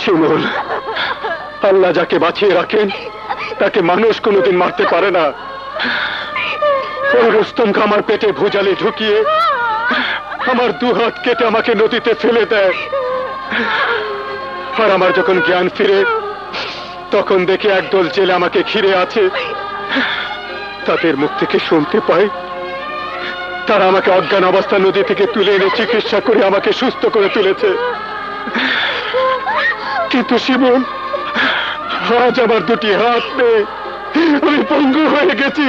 শিমুল, আল্লাহ যাকে বাঁচিয়ে রাখেন তাকে মানুষ কোনোদিন মারতে পারে না। ওই রুস্তমকে আমার পেটে ভুজালে ঢুকিয়ে আমার দুহাত কেটে আমাকে নদীতে ফেলে দেয়। আর আমার যখন জ্ঞান ফিরে তখন দেখে একদল জেলে আমাকে ঘিরে আছে। তাদের মুখ থেকে শুনতে পাই তারা আমাকে অজ্ঞান অবস্থা নদী থেকে তুলে এনে চিকিৎসা করে আমাকে সুস্থ করে তুলেছে। কিন্তু শিমুল, আজ আমার দুটি হাত নেই, আমি পঙ্গু হয়ে গেছি,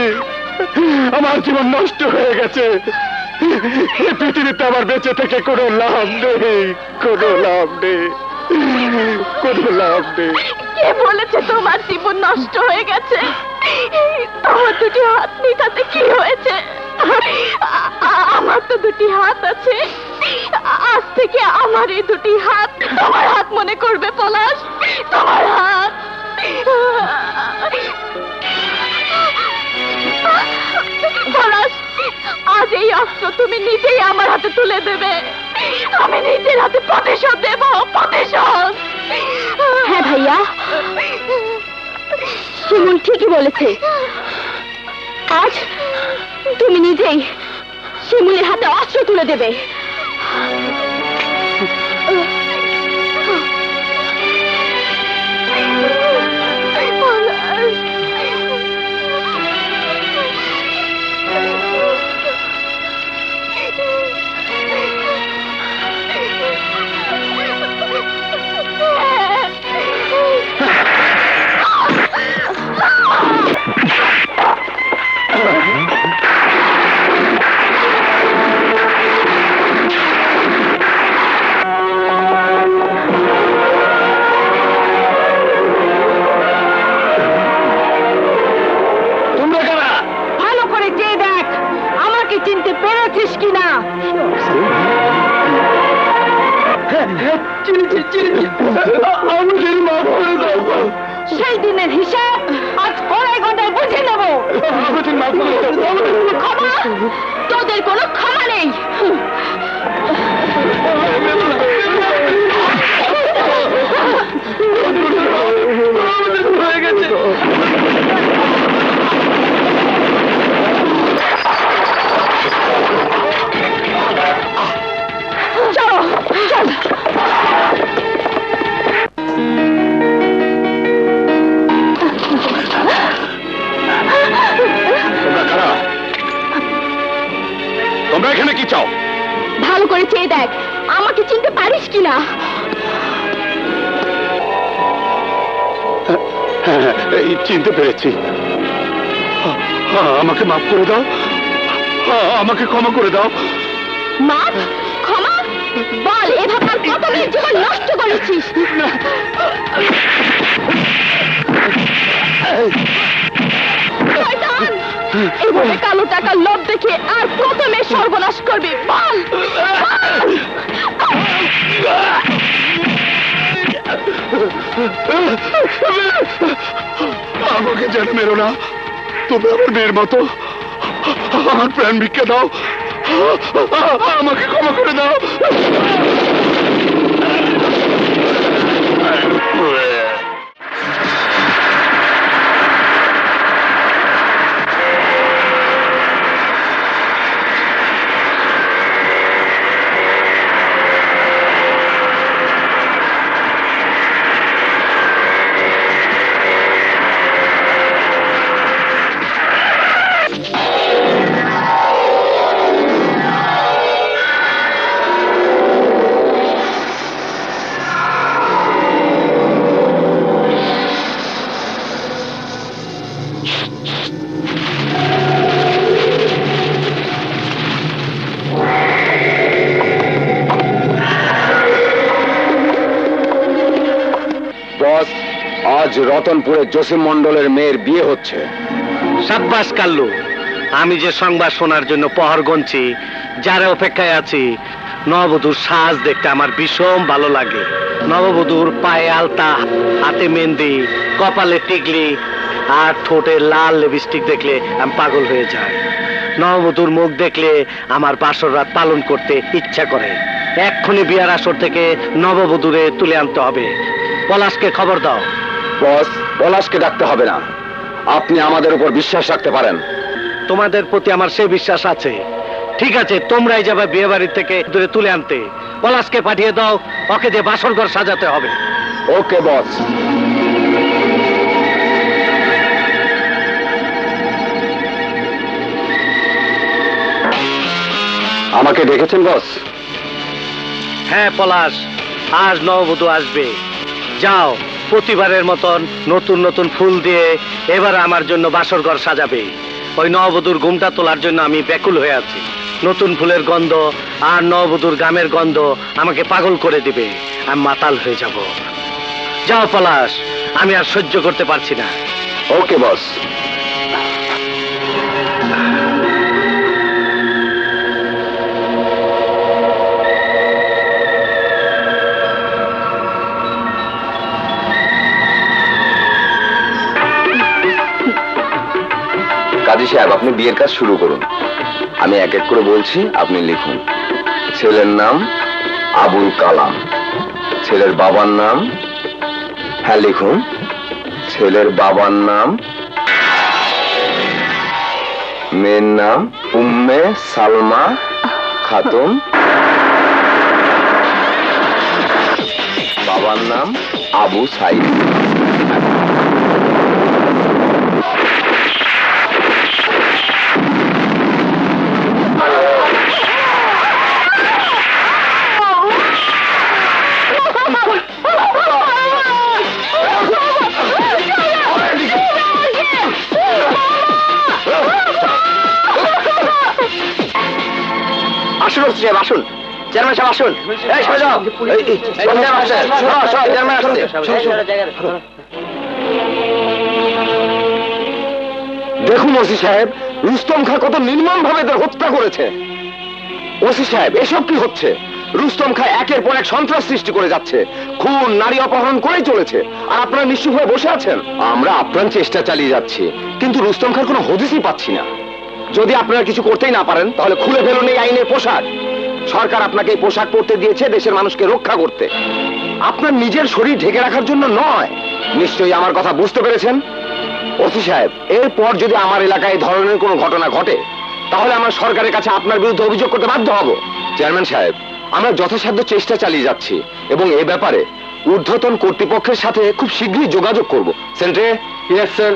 আমার জীবন নষ্ট হয়ে গেছে। এই পৃথিবীতে আমার বেঁচে থেকে কোনো লাভ নেই, কোনো লাভ নেই, কোনো লাভ নেই। কে বলেছে তোমার জীবন নষ্ট হয়ে গেছে? তোমার দুটি হাত নেই তাতে কি হয়েছে? আমার তো দুটি হাত আছে। আজ থেকে আমার এই দুটি হাত তোমার হাত মনে করবে পলাশ, তোমার হাত। পলাশ, আজ এই অস্ত্র তুমি নিজেই আমার হাতে তুলে দেবে। আমি নিজের হাতে প্রতিশোধ দেব, প্রতিশোধ। হ্যাঁ ভাইয়া, শিমুল ঠিকই বলেছে। আজ তুমি নিজেই শিমুলের হাতে অস্ত্র তুলে দেবে। চিনতে পেরেছিস কিনা? সেই দিনের হিসাব আজ গড়ায় গড়ায় বুঝে নেব। ক্ষমা? তোদের কোনো ক্ষমা নেই। হয়ে গেছে। তোমরা এখানে কি চাও? ভালো করে চেয়ে দেখ, আমাকে চিনতে পারিস কিনা। চিনতে পেরেছি। আমাকে মাফ করে দাও, আমাকে ক্ষমা করে দাও। মাফ? ক্ষমা? বল, এভাবে আর কত মেয়ের জীবন নষ্ট করেছিস? এভাবে কালো টাকার লোভ দেখে আর কত মেয়ে সর্বনাশ করবি? বল। আমাকে যেন মেরো না, তুমি আমার মেয়ের মতো, আমার প্রাণ ভিক্ষা দাও, আমাকে ক্ষমা করে দাও। আজ রতনপুরে জসিম মন্ডলের মেয়ের বিয়ে হচ্ছে। সাব্বাস কাল্লু, আমি যে সংবাদ শোনার জন্য পহর গুনছি, যারা অপেক্ষায় আছি, নববধূর সাজ দেখতে আমার ভীষণ ভালো লাগে। নববধূর পায়ে আলতা, হাতে মেহেন্দি, কপালে টিকলি আর ঠোঁটে লাল লিপস্টিক দেখলে আমি পাগল হয়ে যাই। নববধূর মুখ দেখলে আমার বাসর রাত পালন করতে ইচ্ছা করে। এক্ষুনি বিয়ার আসর থেকে নববধূরে তুলে আনতে হবে। পলাশকে খবর দাও। বস, পলাশকে ডাকতে হবে না, আপনি আমাদের উপর বিশ্বাস রাখতে পারেন। তোমাদের প্রতি আমার সে বিশ্বাস আছে। ঠিক আছে, তোমরাই যাবে বিয়ে বাড়ি থেকে দূরে তুলে আনতে। পলাশকে পাঠিয়ে দাও, ওকে যে বাসর ঘর সাজাতে হবে। ওকে বস। আমাকে ডেকেছেন বস? হ্যাঁ পলাশ, আজ নববধূ আসবে। যাও, প্রতিবারের মতন নতুন নতুন ফুল দিয়ে এবার আমার জন্য বাসর ঘর সাজাবে। ওই নববধূর ঘুমটা তোলার জন্য আমি ব্যাকুল হয়ে আছি। নতুন ফুলের গন্ধ আর নববধূর গামের গন্ধ আমাকে পাগল করে দিবে, আমি মাতাল হয়ে যাব। যাও পলাশ, আমি আর সহ্য করতে পারছি না। ওকে বস। কাজী সাহেব, আপনি বিয়ের কাজ শুরু করুন। আমি এক এক করে বলছি, আপনি লিখুন। ছেলের নাম আবুল কালাম, ছেলের বাবার নাম, হ্যাঁ লিখুন, ছেলের বাবার নাম, মেয়ের নাম উম্মে সালমা খাতুন, বাবার নাম আবু সাইদ। আসুন ওসি সাহেব, আসুন। চেয়ারম্যান সাহেব আসুন। এই সরে যাও। চেয়ারম্যান আসছে। দেখুন ওসি সাহেব, রুস্তম খাঁ কত নির্মম ভাবে এদের হত্যা করেছে। ওসি সাহেব, এসব কি হচ্ছে? রুস্তম খাঁ একের পর এক সন্ত্রাস সৃষ্টি করে যাচ্ছে, খুন নারী অপহরণ করেই চলেছে, আর আপনারা নিশ্চুপ হয়ে বসে আছেন। আমরা আপ্রাণ চেষ্টা চালিয়ে যাচ্ছি, কিন্তু রুস্তম খাঁর কোনো হদিসই পাচ্ছি না। যদি আপনারা কিছু করতেই না পারেন, তাহলে খুলে ফেলুন এই আইনের পোশাক। সরকার আপনাকে এই পোশাক পরতে দিয়েছে দেশের মানুষকে রক্ষা করতে, আপনার নিজের শরীর ঢেকে রাখার জন্য নয়। নিশ্চয়ই আমার কথা বুঝতে পেরেছেন। ওসি সাহেব, এরপর যদি আমার এলাকায় এই ধরনের কোনো ঘটনা ঘটে, তাহলে আমরা সরকারের কাছে আপনার বিরুদ্ধে অভিযোগ করতে বাধ্য হব। চেয়ারম্যান সাহেব, আমরা যথাসাধ্য চেষ্টা চালিয়ে যাচ্ছি এবং এ ব্যাপারে ঊর্ধ্বতন কর্তৃপক্ষের সাথে খুব শীঘ্রই যোগাযোগ করব। সেন্ট্রে? Yes sir.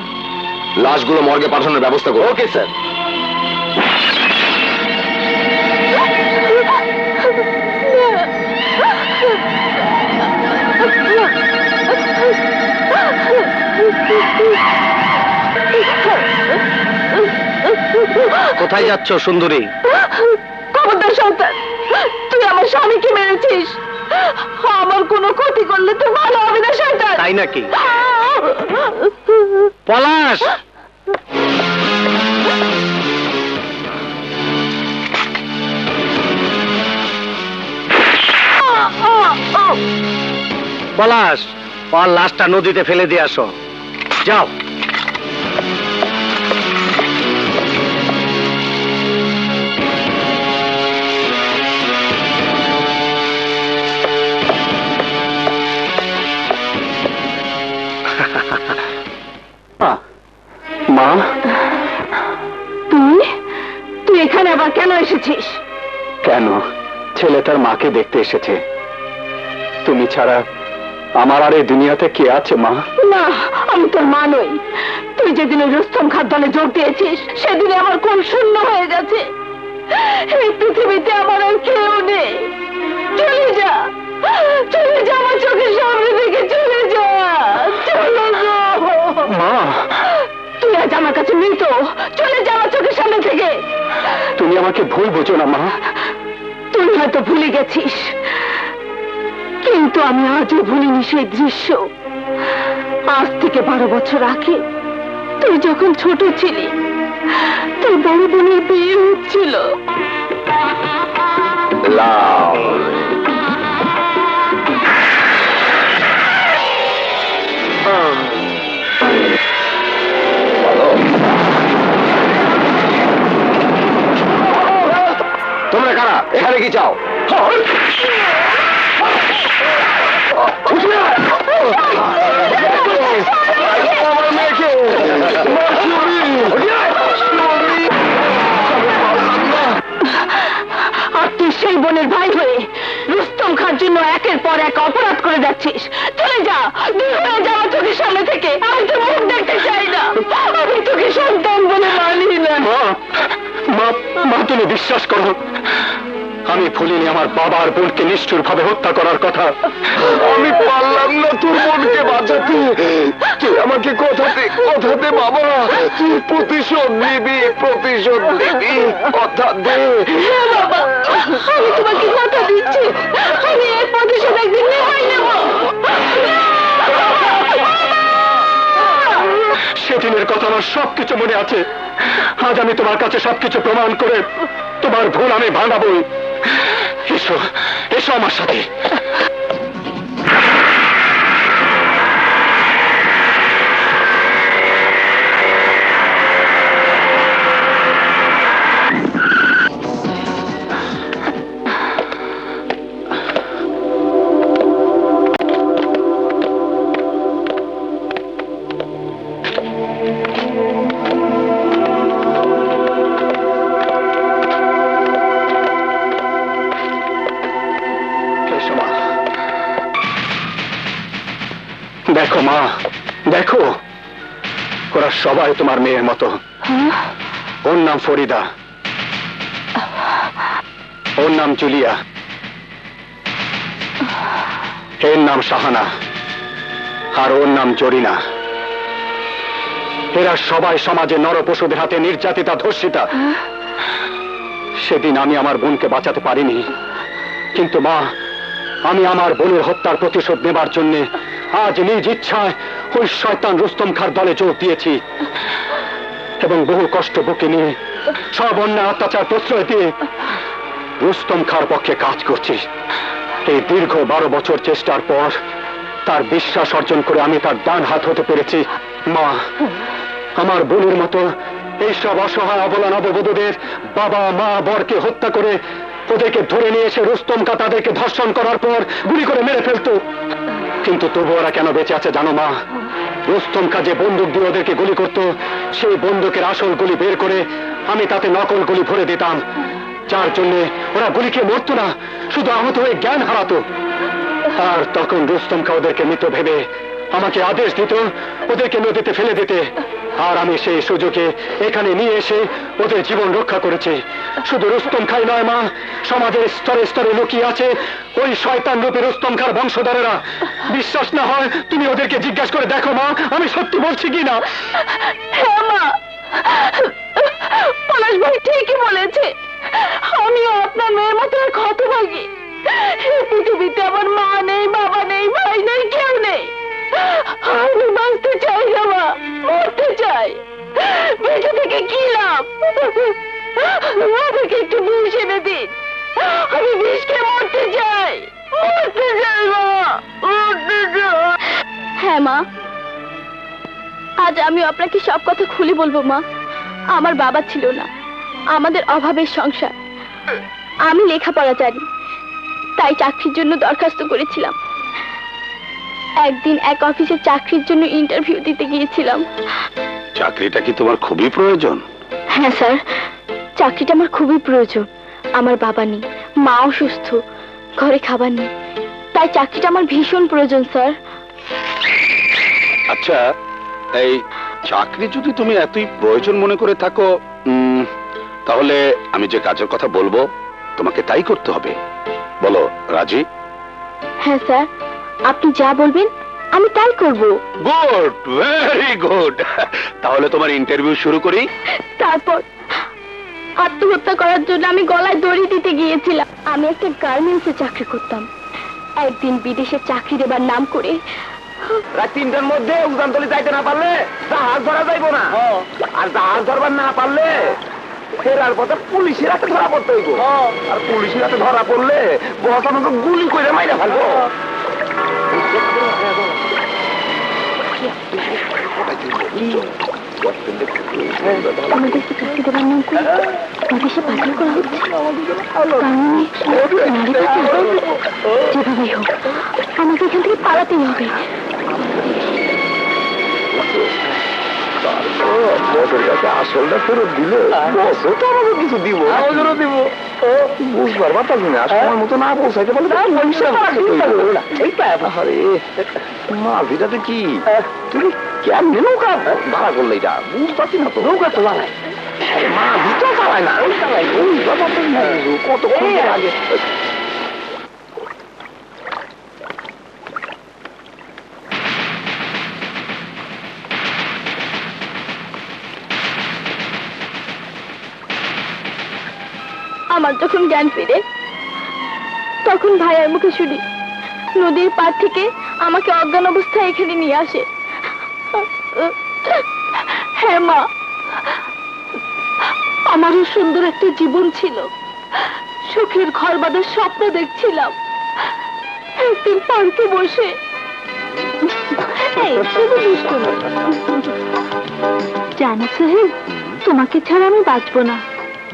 লাশগুলো মর্গে পাঠানোর ব্যবস্থা করুন। Okay sir. কোথায় যাচ্ছ সুন্দরী? খবরদার শয়তান, তুই আমার স্বামীকে মেরেছিস। আমার কোনো ক্ষতি করলে তো ভালো হবে না শয়তান। তাই নাকি? পলাশ! পলাশ, ওর লাশটা নদীতে ফেলে দিয়ে আসো। যাও। মা, তুই এখানে আবার কেন এসেছিস? কেন? ছেলে তার মাকে দেখতে এসেছে। তুমি ছাড়া আমার আর এই দুনিয়াতে কে আছে মা? না, আমি তোর মা নই। তুই যেদিন রুস্তম খাঁর দলে যোগ দিয়েছিস, সেদিনে আমার কোন শূন্য হয়ে গেছে। এই পৃথিবীতে আমার আর কেউ নেই। চলে যা, চলে যা, আমার চোখের সামনে থেকে চলে যা, চলে যা। মা, তুই আজ আমার কাছে মৃত। চলে যা আমার চোখের সামনে থেকে। তুমি আমাকে ভুল বোঝো না মা। তুই হয়তো ভুলে গেছিস, কিন্তু আমি আজও ভুলিনি সেই দৃশ্য। আজ থেকে 12 বছর আগে তুই যখন ছোট ছিলি, তোর বড় বোনের বিয়ে হচ্ছিল। তোমরা কারা? এখানে কি চাও? জন্য একের পর এক অপরাধ করে যাচ্ছিস। চলে যা, দূর হয়ে যা আমার চোখের সামনে থেকে। আমি তো মুখ দেখতে চাই না, আমি তোকে সন্তান বলে মানি না। মা মা মা তুমি বিশ্বাস করো, আমি ভুলিনি আমার বাবা আর বোনকে নিষ্ঠুর ভাবে হত্যা করার কথা। আমি পারলাম না তোর বোনকে বাঁচাতে। তুই আমাকে কথা দে বাবা, তুই প্রতিশোধ নিবি, কথা দে। হ্যাঁ বাবা, আমি তোমাকে কথা দিচ্ছি, আমি এর প্রতিশোধ একদিন নেওয়াই নেব। সেদিনের কথা আমার সবকিছু মনে আছে। আজ আমি তোমার কাছে সবকিছু প্রমাণ করে তোমার ভুল আমি ভাঙাবই। এসো এসো আমার সাথে। দেখো মা, দেখো, ওরা সবাই তোমার মেয়ের মতো। ওর নাম ফরিদা, ওর নাম জুলিয়া, এর নাম শাহানা, আর ওর নাম জরিনা। এরা সবাই সমাজে নরপশুদের হাতে নির্যাতিতা, ধর্ষিতা। সেদিন আমি আমার বোনকে বাঁচাতে পারিনি, কিন্তু মা, আমি আমার বোনের হত্যার প্রতিশোধ নেবার জন্য আজ নিজ ইচ্ছায় ওই শয়তান রুস্তম খাঁর দলে যোগ দিয়েছি এবং বহু কষ্ট বুকে নিয়ে সব অন্যায় অত্যাচার প্রশ্রয় দিয়ে রুস্তম খাঁর পক্ষে কাজ করছি। এই দীর্ঘ 12 বছর চেষ্টার পর তার বিশ্বাস অর্জন করে আমি তার ডান হাত হতে পেরেছি। মা, আমার বোনের মতো এইসব অসহায় অবলা নববধূদের বাবা মা বরকে হত্যা করে ওদেরকে ধরে নিয়ে এসে রুস্তম খাঁ তাদেরকে ধর্ষণ করার পর গুলি করে মেরে ফেলতো। কিন্তু তবু ওরা কেন বেঁচে আছে জানো মা? রুস্তম খাঁ যে বন্দুক দিয়ে ওদেরকে গুলি করত, সেই বন্দুকের আসল গুলি বের করে আমি তাতে নকল গুলি ভরে দিতাম, যার জন্য ওরা গুলি খেয়ে মরতো না, শুধু আহত হয়ে জ্ঞান হারাতো। আর তখন রুস্তম খাঁ ওদেরকে মৃত ভেবে আমাকে আদেশ দিত ওদেরকে নদীতে ফেলে দিতে, আর আমি সেই সুযোগে এখানে নিয়ে এসে ওদের জীবন রক্ষা করেছি। শুধু রুস্তম খাঁই নয় মা, সমাজের স্তরে স্তরে লুকিয়ে আছে ওই শয়তান রূপী রুস্তম খাঁর বংশধরেরা। বিশ্বাস না হয় তুমি ওদেরকে জিজ্ঞাসা করে দেখো মা, আমি সত্যি বলছি কি না। হ্যাঁ মা, পলাশ ভাই ঠিকই বলেছে, আমিও আপনার মেয়ের মতো এক হতভাগী। এই পৃথিবীতে আমার মা নেই, বাবা নেই, ভাই নেই, কেউ নেই। আমি বাঁচতে চাই না মা, মরতে চাই। বেঁচে থেকে কি লাভ? আমাকে একটু বিষ এনে দিন, আমি বিষ খেয়ে মরতে চাই, মরতে চাই মা, মরতে চাই। হ্যাঁ মা, আজ আমি আপনাকে সব কথা খুলে বলবো মা। আমার বাবা ছিল না, আমাদের অভাবের সংসার। আমি লেখাপড়া জানি, তাই চাকরির জন্য দরখাস্ত করেছিলাম। একদিন এক অফিসে চাকরির জন্য ইন্টারভিউ দিতে গিয়েছিলাম। চাকরিটা কি তোমার খুবই প্রয়োজন? হ্যাঁ স্যার, চাকরিটা আমার খুবই প্রয়োজন। আমার বাবা নেই, মা অসুস্থ, ঘরে খাবার নেই, তাই চাকরিটা আমার ভীষণ প্রয়োজন স্যার। আচ্ছা, এই চাকরি যদি তুমি এতই প্রয়োজন মনে করে থাকো, তাহলে আমি যে কাজের কথা বলবো তোমাকে তাই করতে হবে। বলো, রাজি? হ্যাঁ স্যার, আপনি যা বলবেন আমি তাই করব। Good, very good. তাহলে তোমার ইন্টারভিউ শুরু করি। তারপর আত্মহত্যা করার জন্য আমি গলায় দড়ি দিতে গিয়েছিলাম। আমি একটা গার্মেন্টসে চাকরি করতাম। একদিন বিদেশে চাকরি দেবার নাম করে রাত 3টার মধ্যে উড়ানতলি যাইতে না পারলে জাহাজ ধরা যাইব না, আর জাহাজ ধরবার না পারলে ফেরার পথে পুলিশের হাতে ধরা পড়তে হইব। আর পুলিশের হাতে ধরা পড়লে বস আমাকে গুলি করে মাইরা ফেলবো। আমাদেরকে চাকরি দেবার নাম করে বিদেশে পাচার করা হচ্ছে। যেভাবেই হোক আমাকে এখান থেকে পালাতেই হবে। বসের কাছে আসলটা ফেরত দিলে বসও তো আমাকে কিছু দিব ওদেরও দিব বুঝবার পারতাছি না সময় মতো না পৌঁছাইতে পারলে আরে মাঝিটাতে কি তুমি কেমনে নৌকা ভাড়া করলে এটা বুঝতে পারছি না তো নৌকা তো বানায় মাঝি তো চালায় না ওই চালাই বুঝবার পারতাছি না কতক্ষণ আগে আমার যখন জ্ঞান ফিরে তখন ভাইয়ার মুখে শুনি নদীর পাড় থেকে আমাকে অজ্ঞান অবস্থায় এখানে নিয়ে আসে। হ্যাঁ মা, আমারও সুন্দর একটা জীবন ছিল, সুখের ঘর বাঁধার স্বপ্ন দেখছিলাম। একদিন পার্কে বসে জানো সোহেল, তোমাকে ছাড়া আমি বাঁচবো না।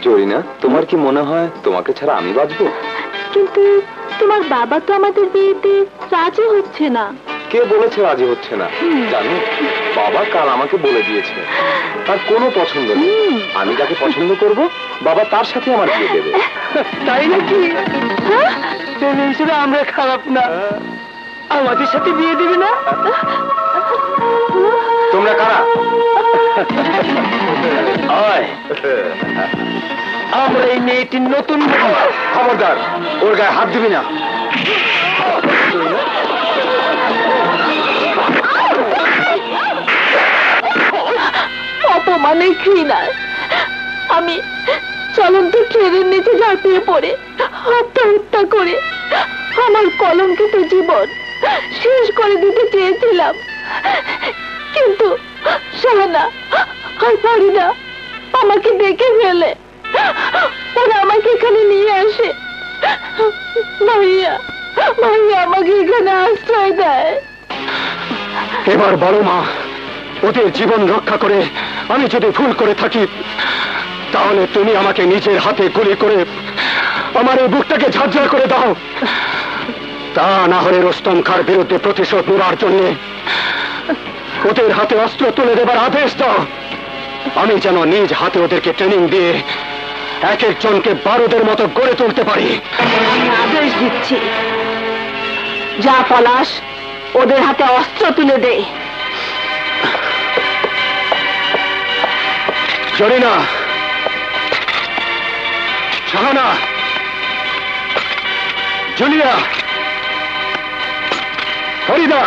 জরিনা, তোমার কি মনে হয় তোমাকে ছাড়া আমি বাঁচবো? কিন্তু তোমার বাবা তো আমাদের বিয়েতে রাজি হচ্ছে না। কে বলেছে রাজি হচ্ছে না? জানো, বাবা কাল আমাকে বলে দিয়েছে তার কোনো পছন্দ নেই। আমি যাকে পছন্দ করব বাবা তার সাথে আমার বিয়ে দেবে। তাই নাকি? হিসেবে আমরা খারাপ না, আমাদের সাথে বিয়ে দিবি না? তোমরা কারা? আমরা এই মেয়েটির নতুন। খবরদার, ওর গায়ে হাত দিবি না। অপমানে ঘৃণায় আমি চলন্ত ট্রেনের নিচে ঝাঁপিয়ে পড়ে আত্মহত্যা করে আমার কলঙ্কিত জীবন শেষ করে দিতে চেয়েছিলাম, কিন্তু শাহানা আর পারি না, আমাকে ডেকে ফেলে। ওরা আমাকে এখানে নিয়ে আসে। ভাইয়া ভাইয়া আমাকে এখানে আশ্রয় দেয়। এবার বলো মা, ওদের জীবন রক্ষা করে আমি যদি ভুল করে থাকি তাহলে তুমি আমাকে নিজের হাতে গুলি করে আমার এই বুকটাকে ঝাঁঝরা করে দাও। তা না হলে রুস্তম খাঁর বিরুদ্ধে প্রতিশোধ নেওয়ার জন্য ওদের হাতে অস্ত্র তুলে দেবার আদেশ দাও। আমি যেন নিজ হাতে ওদেরকে ট্রেনিং দিয়ে এক একজনকে বারুদের মতো গড়ে তুলতে পারি। আমি আদেশ দিচ্ছি, যা পলাশ, ওদের হাতে অস্ত্র তুলে দে। জরিনা, শাহানা, জুলিয়া, ফরিদা,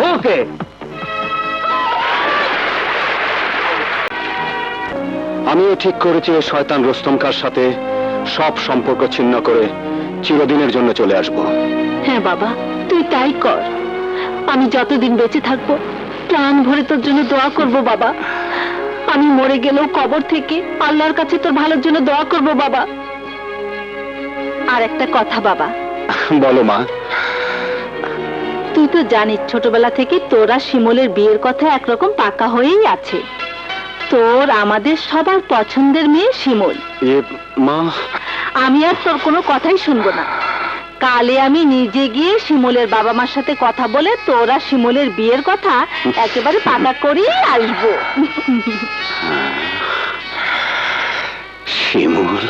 ওকে আমিও ঠিক করেছি ওই শয়তান রুস্তম খাঁর সাথে সব সম্পর্ক ছিন্ন করে চিরদিনের জন্য চলে আসব। হ্যাঁ বাবা, তুই তাই কর। আমি যতদিন বেঁচে থাকবো প্রাণ ভরে তোর জন্য দোয়া করব বাবা। আমি মরে গেলেও কবর থেকে আল্লাহর কাছে তোর ভালোর জন্য দোয়া করব বাবা। আর একটা কথা বাবা। বলো মা। তুই তো জানিস ছোটবেলা থেকে তোরা শিমুলের বিয়ের কথা একরকম পাকা হয়েই আছে। তোর আমাদের সবার পছন্দের মেয়ে শিমুল। মা, আমি আর তোর কোনো কথাই শুনবো না। কালে আমি নিজে গিয়ে শিমুলের বাবা মার সাথে কথা বলে তোরা শিমুলের বিয়ের কথা একেবারে পাকা করেই আসবো। শিমুল,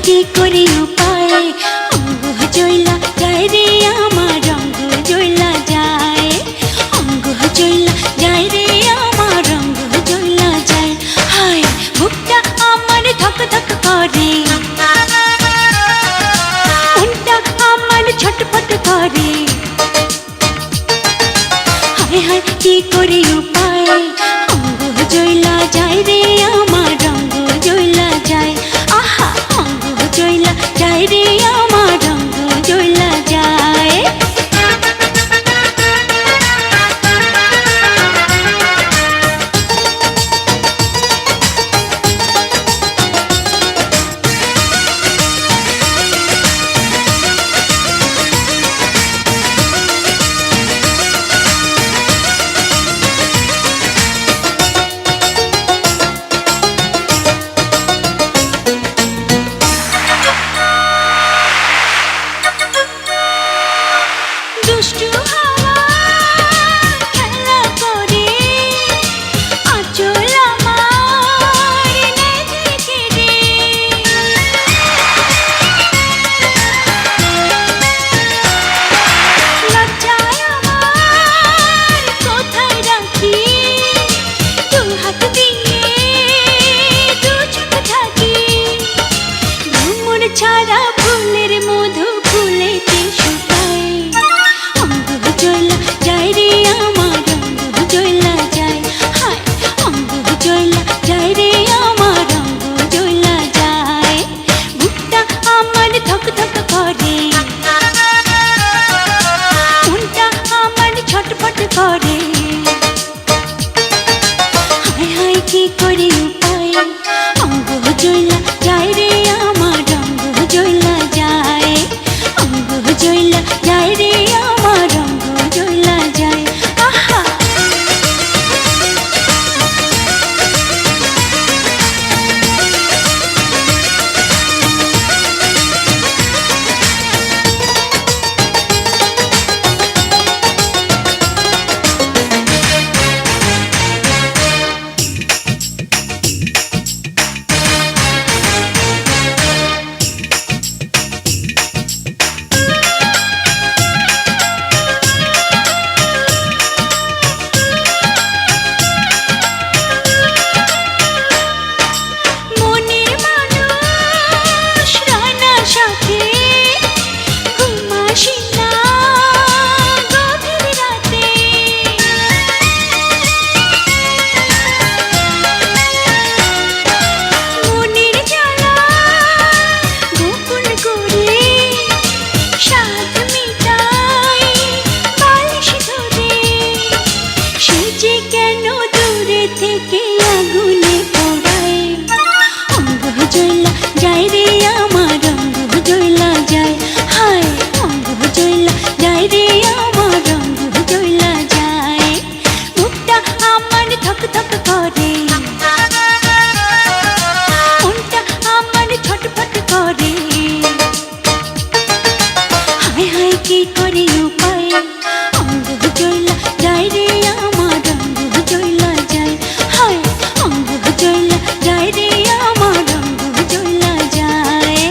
কি করে উপায় অঙ্গ জইলা যায় রে আমার রঙ্গ জইলা যায় অঙ্গ জইলা যায় রে আমার রঙ্গ জইলা যায় হায় বুকটা আমার ধক ধক করে মনটা আমার ছটফট করে হায় হায় কি করে উপায় অঙ্গ জইলা যায় রে আমার রঙ্গ জইলা যায় আহা অঙ্গ জইলা যায় রে আমার রঙ্গ জইলা যায় দুষ্টু হাওয়া খেলা করে আঁচল আমার নেধে কেড়ে লজ্জায় আমার কোথায় রাখি দু হাত দিয়ে দু চোখ থাকি ভ্রমর ছাড়া ফুলের মধু ফুলেতে শুকায় অঙ্গ জইলা যায় রে আমার রঙ্গ জইলা যায় হায় অঙ্গ জইলা যায় রে আমার রঙ্গ জইলা যায় বুকটা আমার ধক ধক করে মনটা আমার ছটফট করে হায় হায় কি করে উপায় অঙ্গ জইলা যায় রে আমার রঙ্গ জইলা যায় অঙ্গ জইলা যায় রে আমার রঙ্গ জইলা যায় আহা মনের মানুষ রানা সাথে ঘুমাসি না গভীর রাতে মনের জ্বালা গোপন করে সাথ মিটাই বালিশ ধরে সে যে কেন দূরে থেকে আগুনে পোড়ায় অঙ্গ জইলা যায় রে আমার রঙ্গ জইলা যায় হায় অঙ্গ জইলা যায় রে আমার রঙ্গ জইলা যায় বুকটা আমার ধক ধক করে মনটা আমার ছটফট করে হায় হায় কি করে উপায় অঙ্গ জইলা যায় রে আমার রঙ্গ জইলা যায় হায় অঙ্গ জইলা যায় রে আমার রঙ্গ জইলা যায়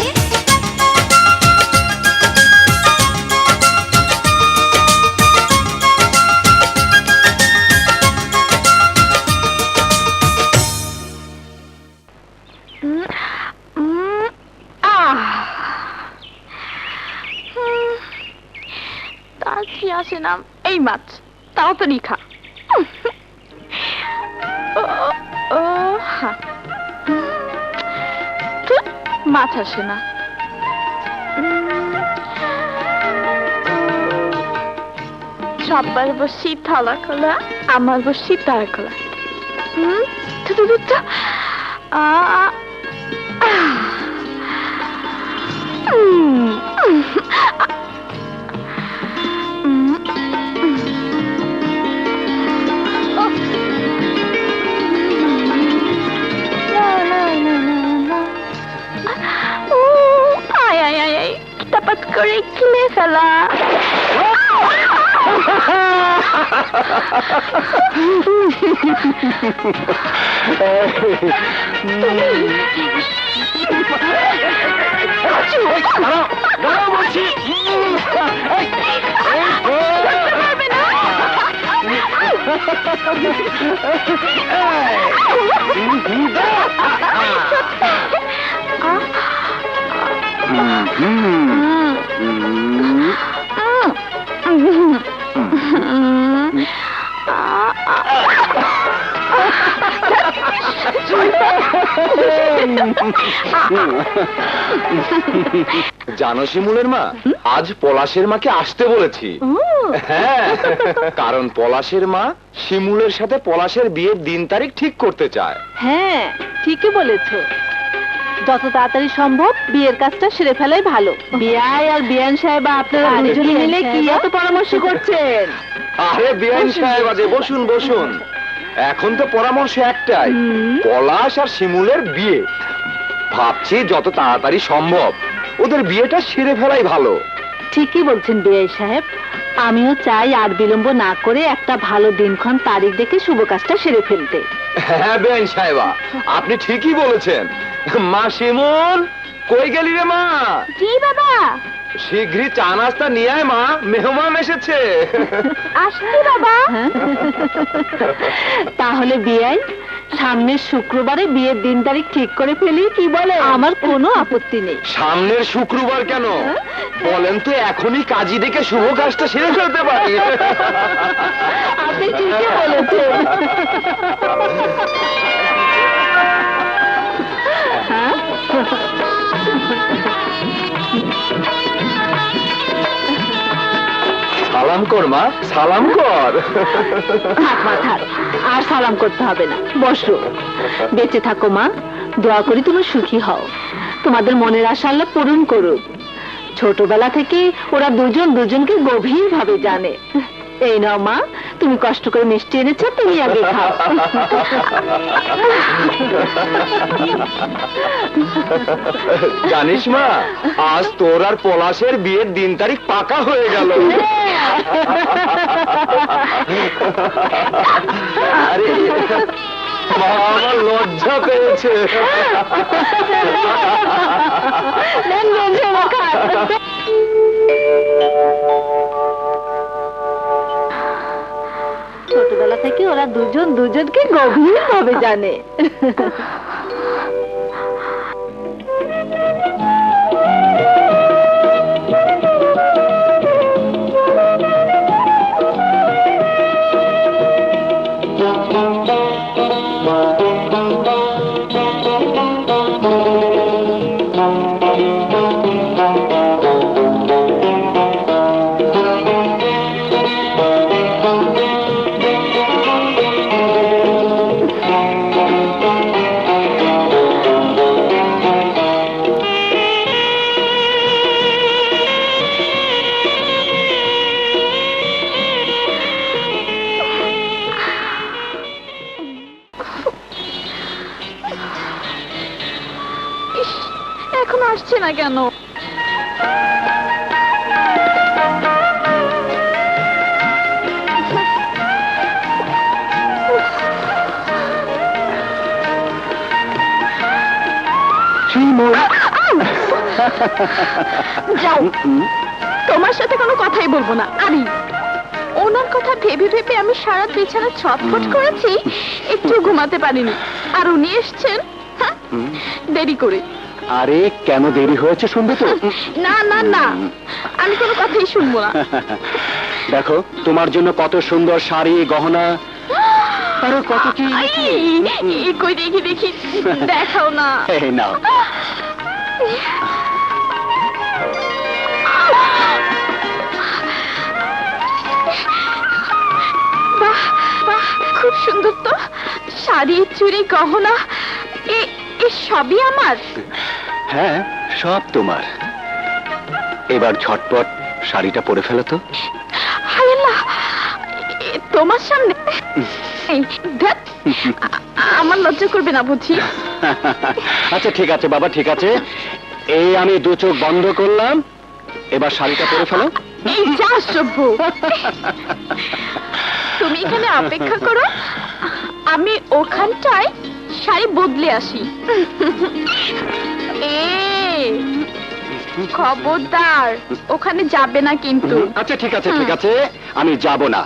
তা কি আসে না এই মাছ তাড়াতাড়ি খা ও, ও, হা। ধুর, মাছ আসে না সবার বসি থালা খোলা আমার বসি তারা খোলা তাপাত করে কিনে ফেলা জানো শিমুলের মা, আজ পলাশের মাকে আসতে বলেছি। হ্যাঁ, কারণ পলাশের মা শিমুলের সাথে পলাশের বিয়ের দিন তারিখ ঠিক করতে চায়। হ্যাঁ, ঠিকই বলেছো। যত তাড়াতাড়ি সম্ভব বিয়ের কাজটা সেরে ফেলাই ভালো। বিয়াই আর বিয়ান সাহেব আপনারা দুজনে মিলে কি এত পরামর্শ করছেন? আরে বিয়ান সাহেব, আজ বসুন বসুন। এখন তো পরামর্শ একটাই, পলাশ আর শিমুলের বিয়ে। ভাবছি যত তাড়াতাড়ি সম্ভব ওদের বিয়েটা সেরে ফেলাই ভালো। ঠিকই বলছেন বিয়াই সাহেব, আমিও চাই আর বিলম্ব না করে একটা ভালো দিনক্ষণ তারিখ দেখে শুভ কাজটা সেরে ফেলতে। হ্যাঁ বিয়ান সাহেবা, আপনি ঠিকই বলেছেন। মা শিমুল, কই গেলি রে মা? জি বাবা। শীঘ্রই চা নাস্তা নিয়ে আয় মা, মেহমান এসেছে। আসছি বাবা। তাহলে বিয়াই, সামনের শুক্রবারে বিয়ের দিন তারিখ ঠিক করে ফেলি, কি বলে? আমার কোনো আপত্তি নেই। সামনের শুক্রবার কেন বলেন তো, এখনই কাজী ডেকে শুভ কাজটা সেরে ফেলতে পারি। আপনি ঠিকই বলেছেন। হ্যাঁ, সালাম কর মা, সালাম কর। থাক মা থাক, আর সালাম করতে হবে না, বসো। বেঁচে থাকো মা, দোয়া করি তুমি সুখী হও, তোমাদের মনের আশা আল্লাহ পূরণ করুক। ছোটবেলা থেকে ওরা দুজন দুজনকে গভীর ভাবে জানে। এই নাও মা, তুমি কষ্ট করে মিষ্টি এনেছো, তুমি আগে খাও। জানিস মা, আজ তোর আর পলাশের বিয়ের দিন তারিখ পাকা হয়ে গেল। আরে মা, আমার লজ্জা পেয়েছে। নেন, নেন, নেন, খান। ছোটবেলা থেকে ওরা দুজন দুজনকে গভীর ভাবে জানে। এখন আসছে না কেন? যাও, তোমার সাথে কোনো কথাই বলবো না। আমি ওনার কথা ভেবে ভেবে আমি সারা বিছানা ছটফট করেছি, একটু ঘুমাতে পারিনি। আর উনি এসছেন দেরি করে। আরে কেন দেরি হয়েছে শুনবে তো? না না না, আমি কোনো কথাই শুনবো না। দেখো তোমার জন্য কত সুন্দর শাড়ি গহনা, আরো কত কি। কই দেখি দেখি, দেখাও না। এই নাও। বাহ বাহ, খুব সুন্দর তো। শাড়ি, চুড়ি, গহনা, এ সবই আমার? হ্যাঁ, সব তোমার। এবার ঝটপট শাড়িটা পরে ফেলো তো। হায় আল্লাহ, তোমার সামনে? ধ্যাৎ, আমার লজ্জা করবে না বুঝি? আচ্ছা ঠিক আছে বাবা, ঠিক আছে। এই আমি দু চোখ বন্ধ করলাম, এবার শাড়িটা পরে ফেলো। এই যা সভ্য। তুমি এখানে অপেক্ষা করো, আমি ওখানটায় শাড়ি বদলে আসি। খবরদার, ওখানে যাবে না কিন্তু। আচ্ছা ঠিক আছে ঠিক আছে, আমি যাব না।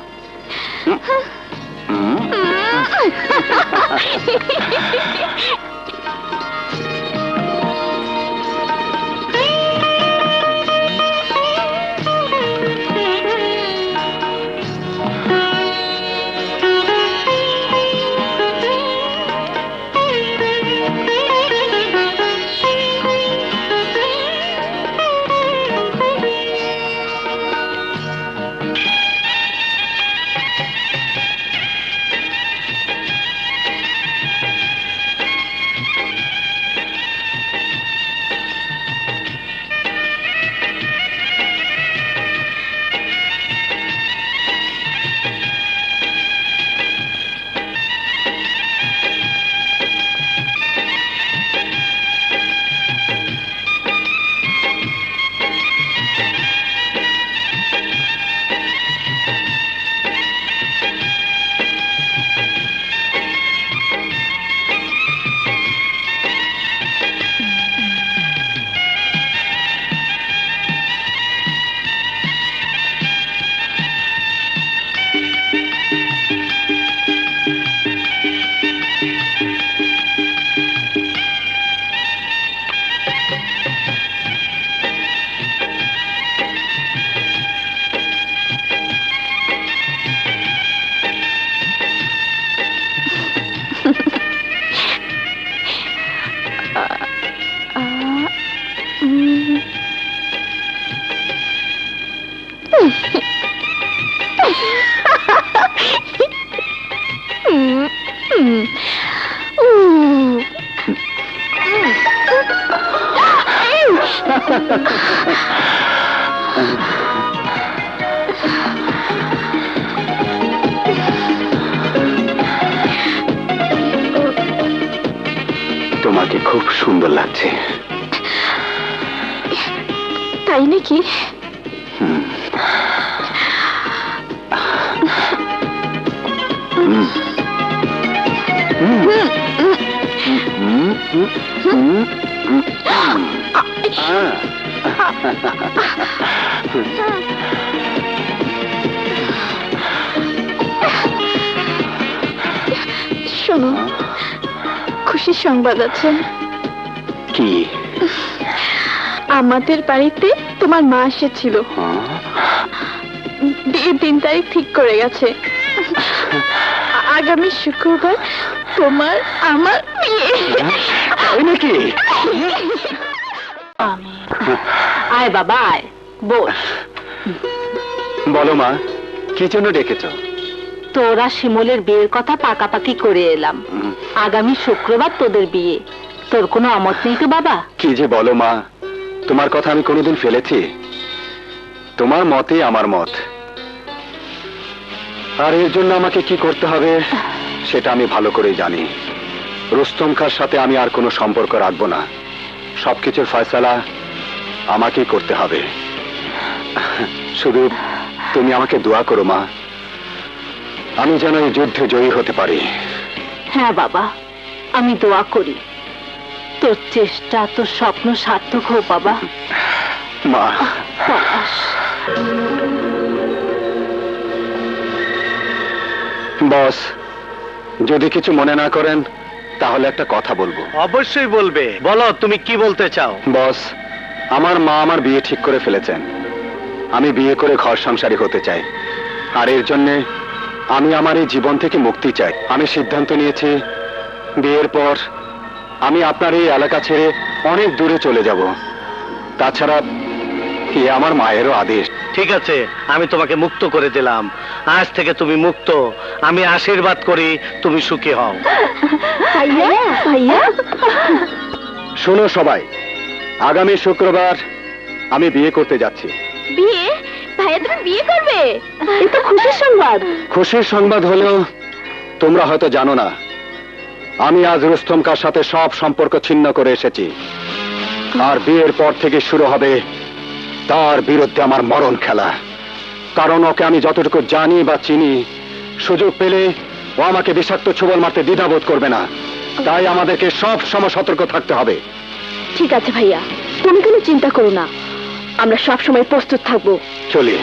তোমাকে খুব সুন্দর লাগছে। তাই নাকি? শোনো, খুশির সংবাদ আছে। কি? আমাদের বাড়িতে তোমার মা এসেছিল, বিয়ের 3 তারিখ ঠিক করে গেছে। আগামী শুক্রবার তোমার আমার বিয়ে। তাই নাকি? আয় বাবা আয়, বস। বলো মা, কি জন্য ডেকেছো? তোরা শিমুলের বিয়ের কথা পাকাপাকি করে এলাম। আগামী শুক্রবার তোদের বিয়ে। তোর কোনো অমত নেই তো বাবা? কি যে বলো মা, তোমার কথা আমি কোনোদিন ফেলেছি? তোমার মতই আমার মত, আর এর জন্য আমাকে কি করতে হবে সেটা আমি ভালো করেই জানি। রুস্তম খাঁর সাথে আমি আর কোনো সম্পর্ক রাখবো না। সবকিছুর ফয়সালা আমাকেই করতে হবে। শুধু তুমি আমাকে দোয়া করো মা, আমি যেন এই যুদ্ধে জয়ী হতে পারি। হ্যাঁ বাবা, আমি দোয়া করি তোর চেষ্টা, তোর স্বপ্ন সার্থক হোক বাবা। মা, পলাশ, বস যদি কিছু মনে না করেন তাহলে একটা কথা বলবো। অবশ্যই বলবে, বলো তুমি কি বলতে চাও। বস, আমার মা আমার বিয়ে ঠিক করে ফেলেছেন। আমি বিয়ে করে ঘর সংসারী হতে চাই, আর এর জন্যে আমি আমার এই জীবন থেকে মুক্তি চাই। আমি সিদ্ধান্ত নিয়েছি বিয়ের পর আমি আপনার এই এলাকা ছেড়ে অনেক দূরে চলে যাব। তাছাড়া এ আমার মায়েরও আদেশ। ঠিক আছে, আমি তোমাকে মুক্ত করে দিলাম। আজ থেকে তুমি মুক্ত। আমি আশীর্বাদ করি তুমি সুখী হও। ভাইয়া ভাইয়া, শোনো সবাই, আগামী শুক্রবার আমি বিয়ে করতে যাচ্ছি। বিয়ে? ভাইয়া তুমি বিয়ে করবে? এটা খুশির সংবাদ। খুশির সংবাদ হলেও তোমরা হয়তো জানো না, আমি আজ রুস্তম খাঁর সাথে সব সম্পর্ক ছিন্ন করে এসেছি। আর বিয়ের পর থেকে শুরু হবে তার বিরুদ্ধে আমার মরণ খেলা। কারণ ওকে আমি যতটুকু জানি বা চিনি সুযোগ পেলে ও আমাকে বিষাক্ত ছোবল মারতে দ্বিধাবোধ করবে না। তাই আমাদেরকে সব সময় সতর্ক থাকতে হবে। ঠিক আছে ভাইয়া, তুমি কোনো চিন্তা করো না, আমরা সব সময় প্রস্তুত থাকবো। চলি।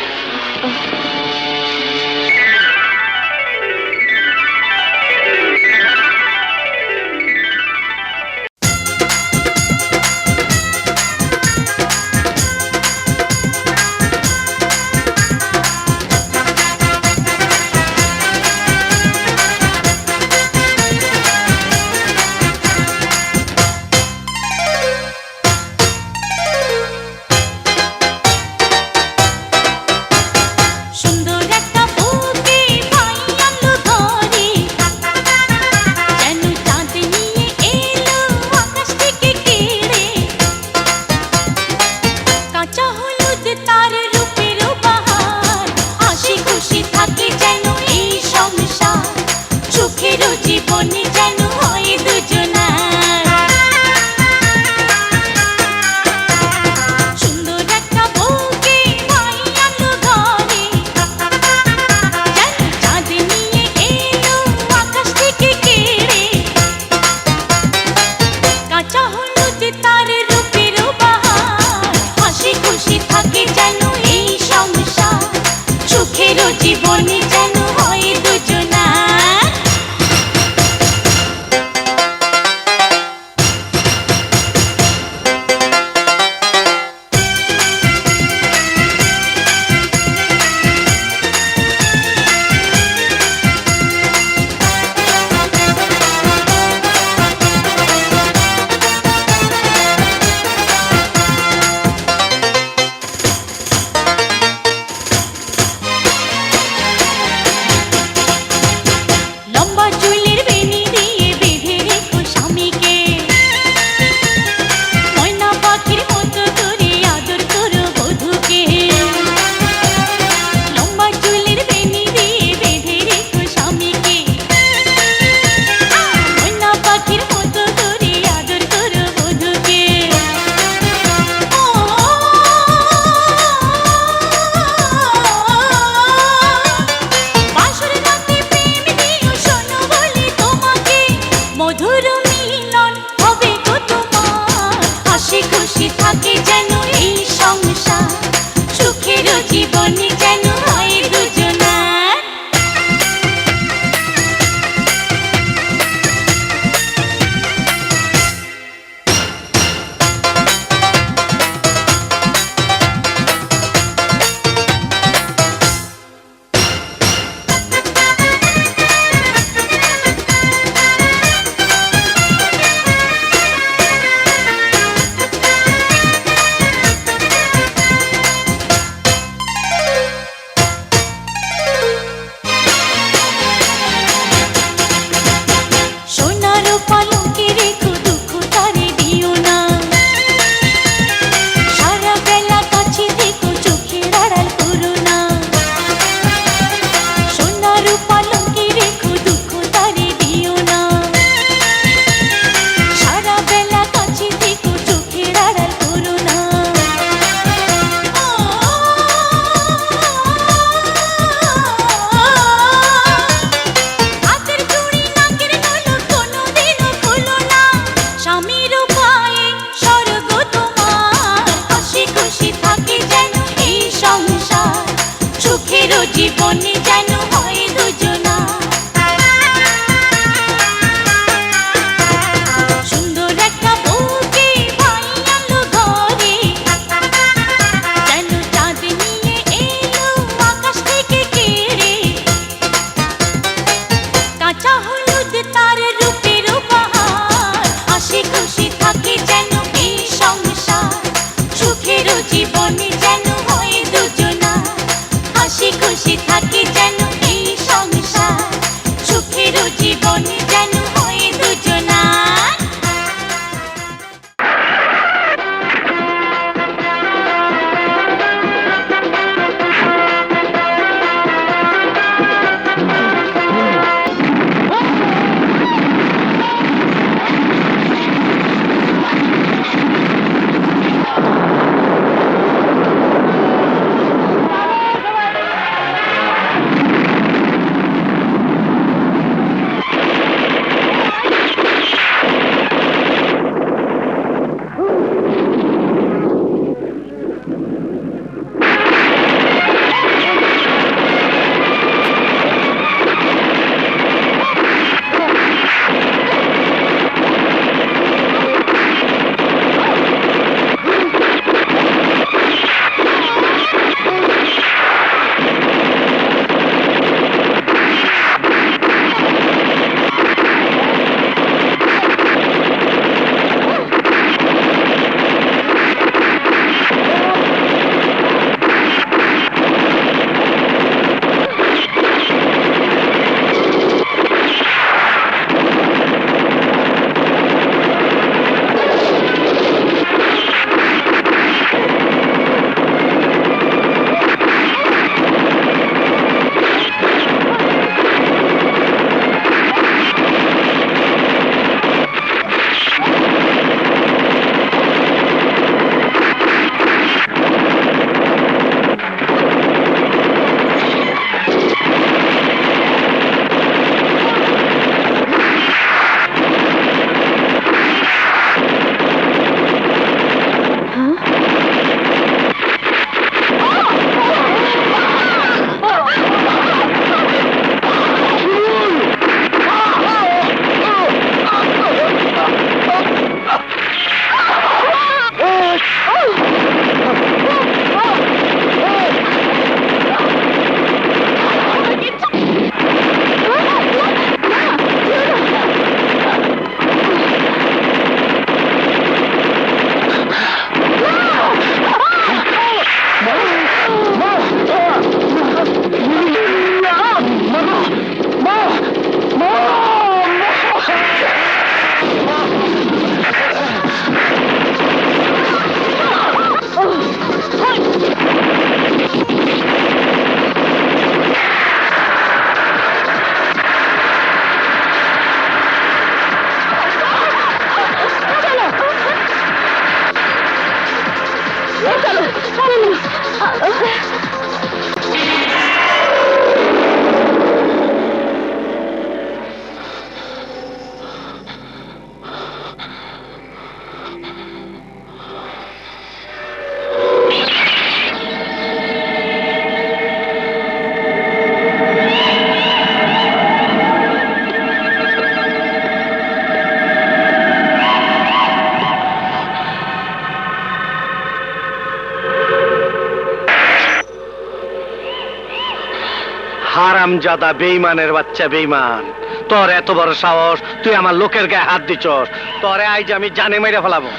হারামজাদা বেঈমানের বাচ্চা বেঈমান, তোর এত বড় সাহস, তুই আমার লোকের গায়ে হাত দিছস, তোরে আইজ আমি জানে মেরে ফেলাবো।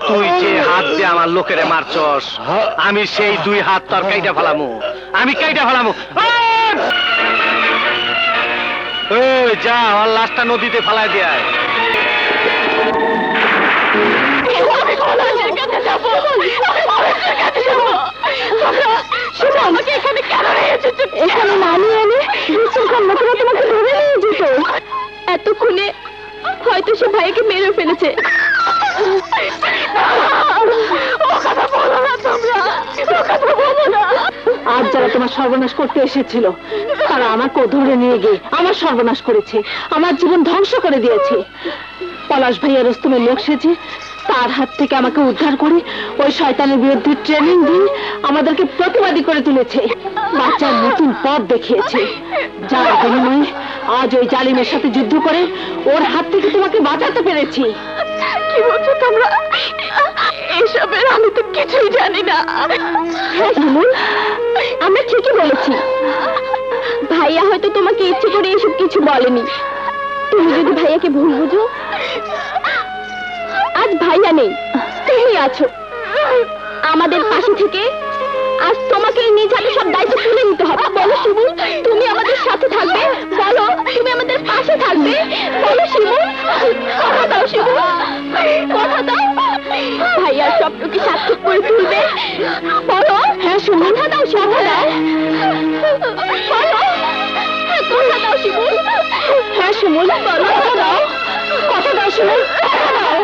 তুই যে হাত দিয়ে আমার লোকেরে মারছস, আমি সেই দুই হাত তোর কাইটা ফেলামু, আমি কাইটা ফেলামু। ওই যা, ওর লাশটা নদীতে ফেলায় দেয়। আমাকে এখানে কেন রেখেছো? এখানে নামিয়ে এনে তোমাকে ধরে নিয়ে যেত। এতক্ষণে হয়তো সে ভাইকে মেরে ফেলেছে। আজ যারা তোমার সর্বনাশ করতে এসেছিল তারা আমাকে ধরে নিয়ে গিয়ে আমার সর্বনাশ করেছে, আমার জীবন ধ্বংস করে দিয়েছে। পলাশ ভাইয়া রুস্তমের লোক সেজে তার হাত থেকে আমাকে উদ্ধার করে ওই শয়তানের বিরুদ্ধে ট্রেনিং দিয়ে আমাদেরকে প্রতিবাদী করে তুলেছে, বাচ্চার নতুন পথ দেখিয়েছে, যার বিনিময়ে আজ ওই জালিমের সাথে যুদ্ধ করে ওর হাত থেকে তোমাকে বাঁচাতে পেরেছি। কি বলছো তোমরা? এসবের আমি তো কিছুই জানি না। হ্যাঁ শিমুল, আমরা ঠিকই বলেছি। ভাইয়া হয়তো তোমাকে ইচ্ছে করে এসব কিছু বলেনি। তুমি যদি ভাইয়াকে ভুল বুঝো, আজ ভাইয়া নেই, তুমি আছো আমাদের পাশে থেকে। আজ তোমাকে নিজ হাতে সব দায়িত্ব তুলে নিতে হবে। বলো শিমুল, তুমি আমাদের সাথে থাকবে? বলো তুমি আমাদের পাশে থাকবে? বলো শিমুল, কথা দাও শিমুল, কথা দাও। ভাইয়ার স্বপ্নকে সার্থক করে তুলবে? বলো। হ্যাঁ শিমুল, কথা দাও, কথা দাও, বলো, কথা দাও শিমুল। হ্যাঁ শিমুল, বলো, কথা দাও, কথা দাও শিমুল, কথা দাও।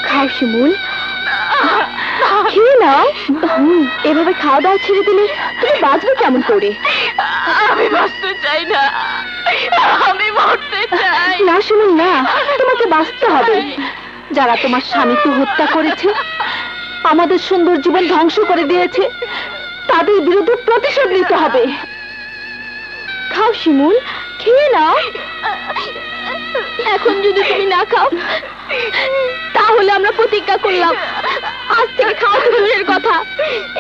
খাও শিমুল, খেয়ে নাও। এভাবে খাওয়া দাওয়া ছেড়ে দিলে তুমি বাঁচবে কেমন করে? আমি বাঁচতে চাই না, আমি মরতে চাই না। শিমুল না, তোমাকে বাঁচতে হবে। যারা তোমার স্বামীকে হত্যা করেছে, আমাদের সুন্দর জীবন ধ্বংস করে দিয়েছে, তাদের বিরুদ্ধে প্রতিশোধ নিতে হবে। খাও শিমুল, খেয়ে নাও। এখন যদি তুমি না খাও তাহলে আমরা প্রতিজ্ঞা করলাম আজ থেকে খাওয়া তো দূরের কথা,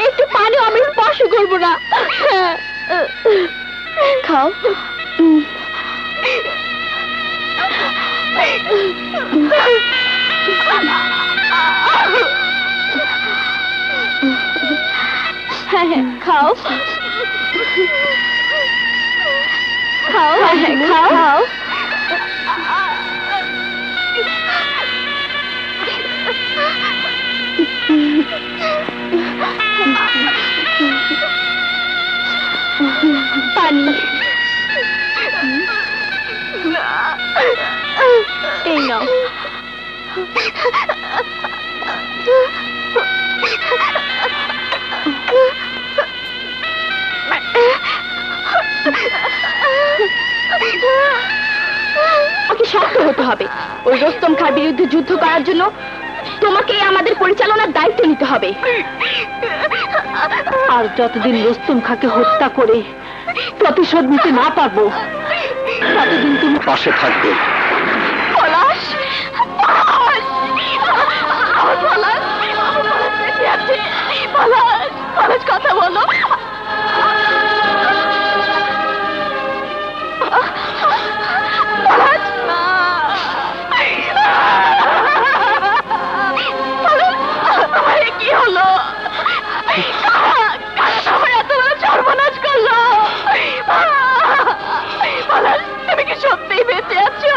একটু পানিও আমি স্পর্শ করবো না। খাও। হ্যাঁ হ্যাঁ খাও, খাও, খাও, খাও। পানি এই নাও। আমাকে শক্ত হতে হবে। ওই রুস্তম খাঁর বিরুদ্ধে যুদ্ধ করার জন্য তোমাকে আমাদের পরিচালনার দায়িত্ব নিতে হবে। আর যতদিন রুস্তম খাঁকে হত্যা করে প্রতিশোধ নিতে না পারবো, ততদিন তুমি পাশে থাকবে। পলাশ, পলাশ, পলাশ, পলাশ, কথা বলো। কি হলো? এত বড় সর্বনাশ করলো। তুমি কি সত্যিই বেঁচে আছো?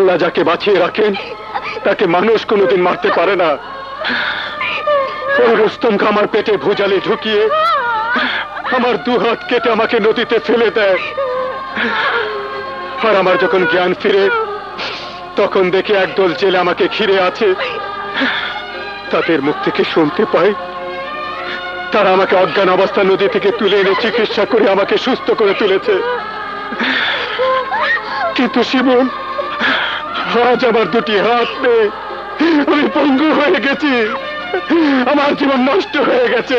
আল্লাহ যাকে বাঁচিয়ে রাখেন তাকে মানুষ কোনোদিন মারতে পারে না। ওই রুস্তমকে আমার পেটে ভুজালে ঢুকিয়ে আমার দু হাত কেটে আমাকে নদীতে ফেলে দেয়। আর আমার যখন জ্ঞান ফিরে তখন দেখে একদল জেলে আমাকে ঘিরে আছে। তাদের মুখ থেকে শুনতে পাই তারা আমাকে অজ্ঞান অবস্থা নদী থেকে তুলে এনে চিকিৎসা করে আমাকে সুস্থ করে তুলেছে। কিন্তু শিবন, আজ আমার দুটি হাত নেই, আমি পঙ্গু হয়ে গেছি, আমার জীবন নষ্ট হয়ে গেছে।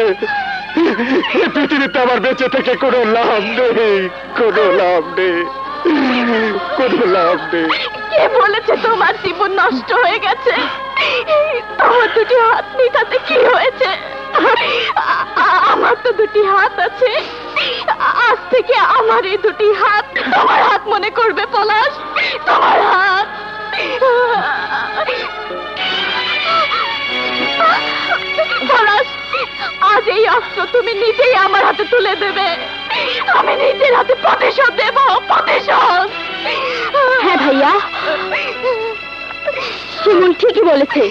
এই পৃথিবীতে আমার বেঁচে থেকে কোনো লাভ নেই, কোনো লাভ নেই, কোনো লাভ নেই। কে বলেছে তোমার জীবন নষ্ট হয়ে গেছে? তোমার দুটি হাত নেই তাতে কি হয়েছে? আমার তো দুটি হাত আছে। আজ থেকে আমার এই দুটি হাত তোমার হাত মনে করবে পলাশ, তোমার হাত। পলাশ, আজ এই অস্ত্র তুমি নিজেই আমার হাতে তুলে দেবে। আমি নিজের হাতে প্রতিশোধ দেব, প্রতিশোধ। হ্যাঁ ভাইয়া, সুমন ঠিকই বলেছে।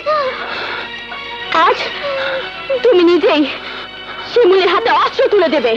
আজ তুমি নিজেই শিমুলের হাতে অস্ত্র তুলে দেবে।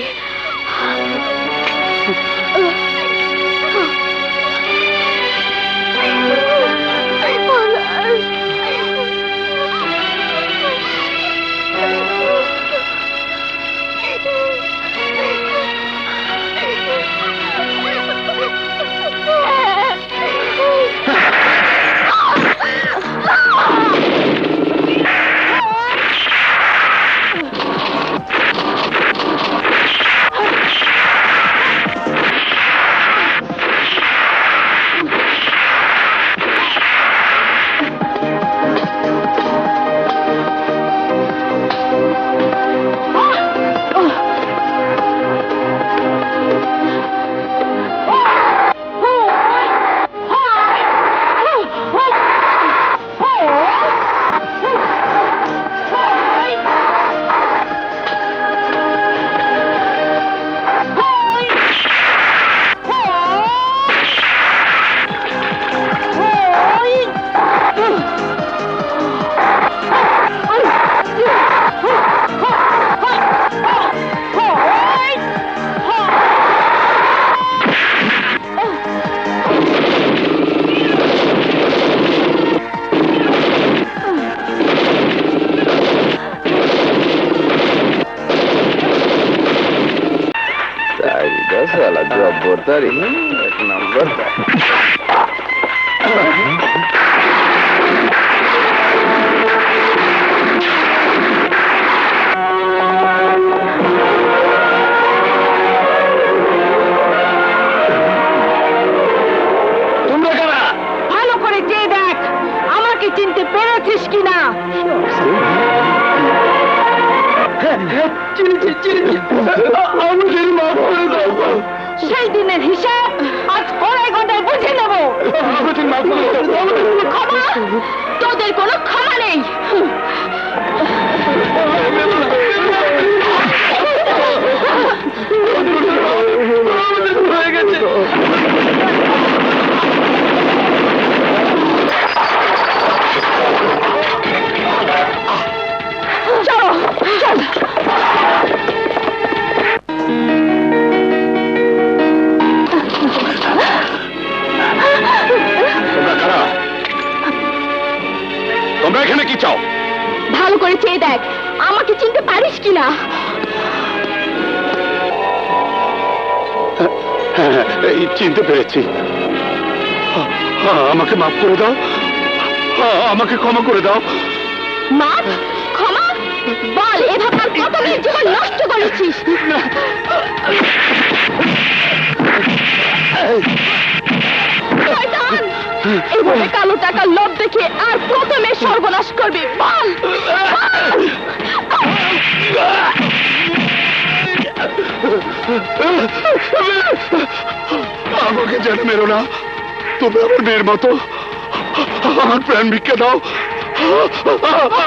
এক নম্বর ভালো করে চেয়ে দেখ আমাকে চিনতে পেরেছিস কিনা। আমাদের মাফ করে দাও। সেই দিনের হিসাব আজ কড়াই ঘন্টায় বুঝে নেব। আমাদের মাফ করে দাও। ক্ষমা? তোদের কোনো ক্ষমা নেই। হয়ে গেছে। চলো চল। তোমরা এখানে কি চাও? ভালো করে চেয়ে দেখ আমাকে চিনতে পারিস কিনা। এই চিনতে পেরেছি। আমাকে মাফ করে দাও, আমাকে ক্ষমা করে দাও। মাপ? ক্ষমা? বল এভাবে আর কত মেয়ের জীবন নষ্ট করেছিস? শয়তান! এভাবে কালো টাকার লোভ দেখে আর কত মেয়ে সর্বনাশ করবি বল? আমাকে যেন মেরো না, তবে আমার মেয়ের মতো আমার প্রাণ ভিক্ষা দাও,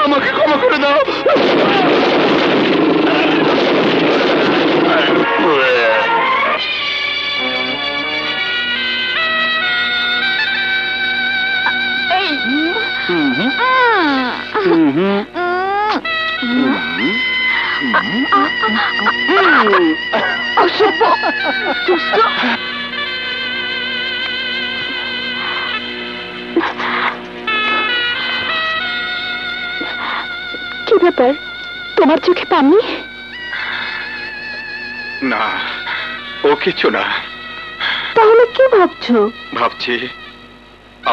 আমাকে ক্ষমা করে দাও। অসভ্য, দুষ্ট। কি ব্যাপার, তোমার চোখে পানি? না, ও কিছু না। তাহলে কি ভাবছো? ভাবছি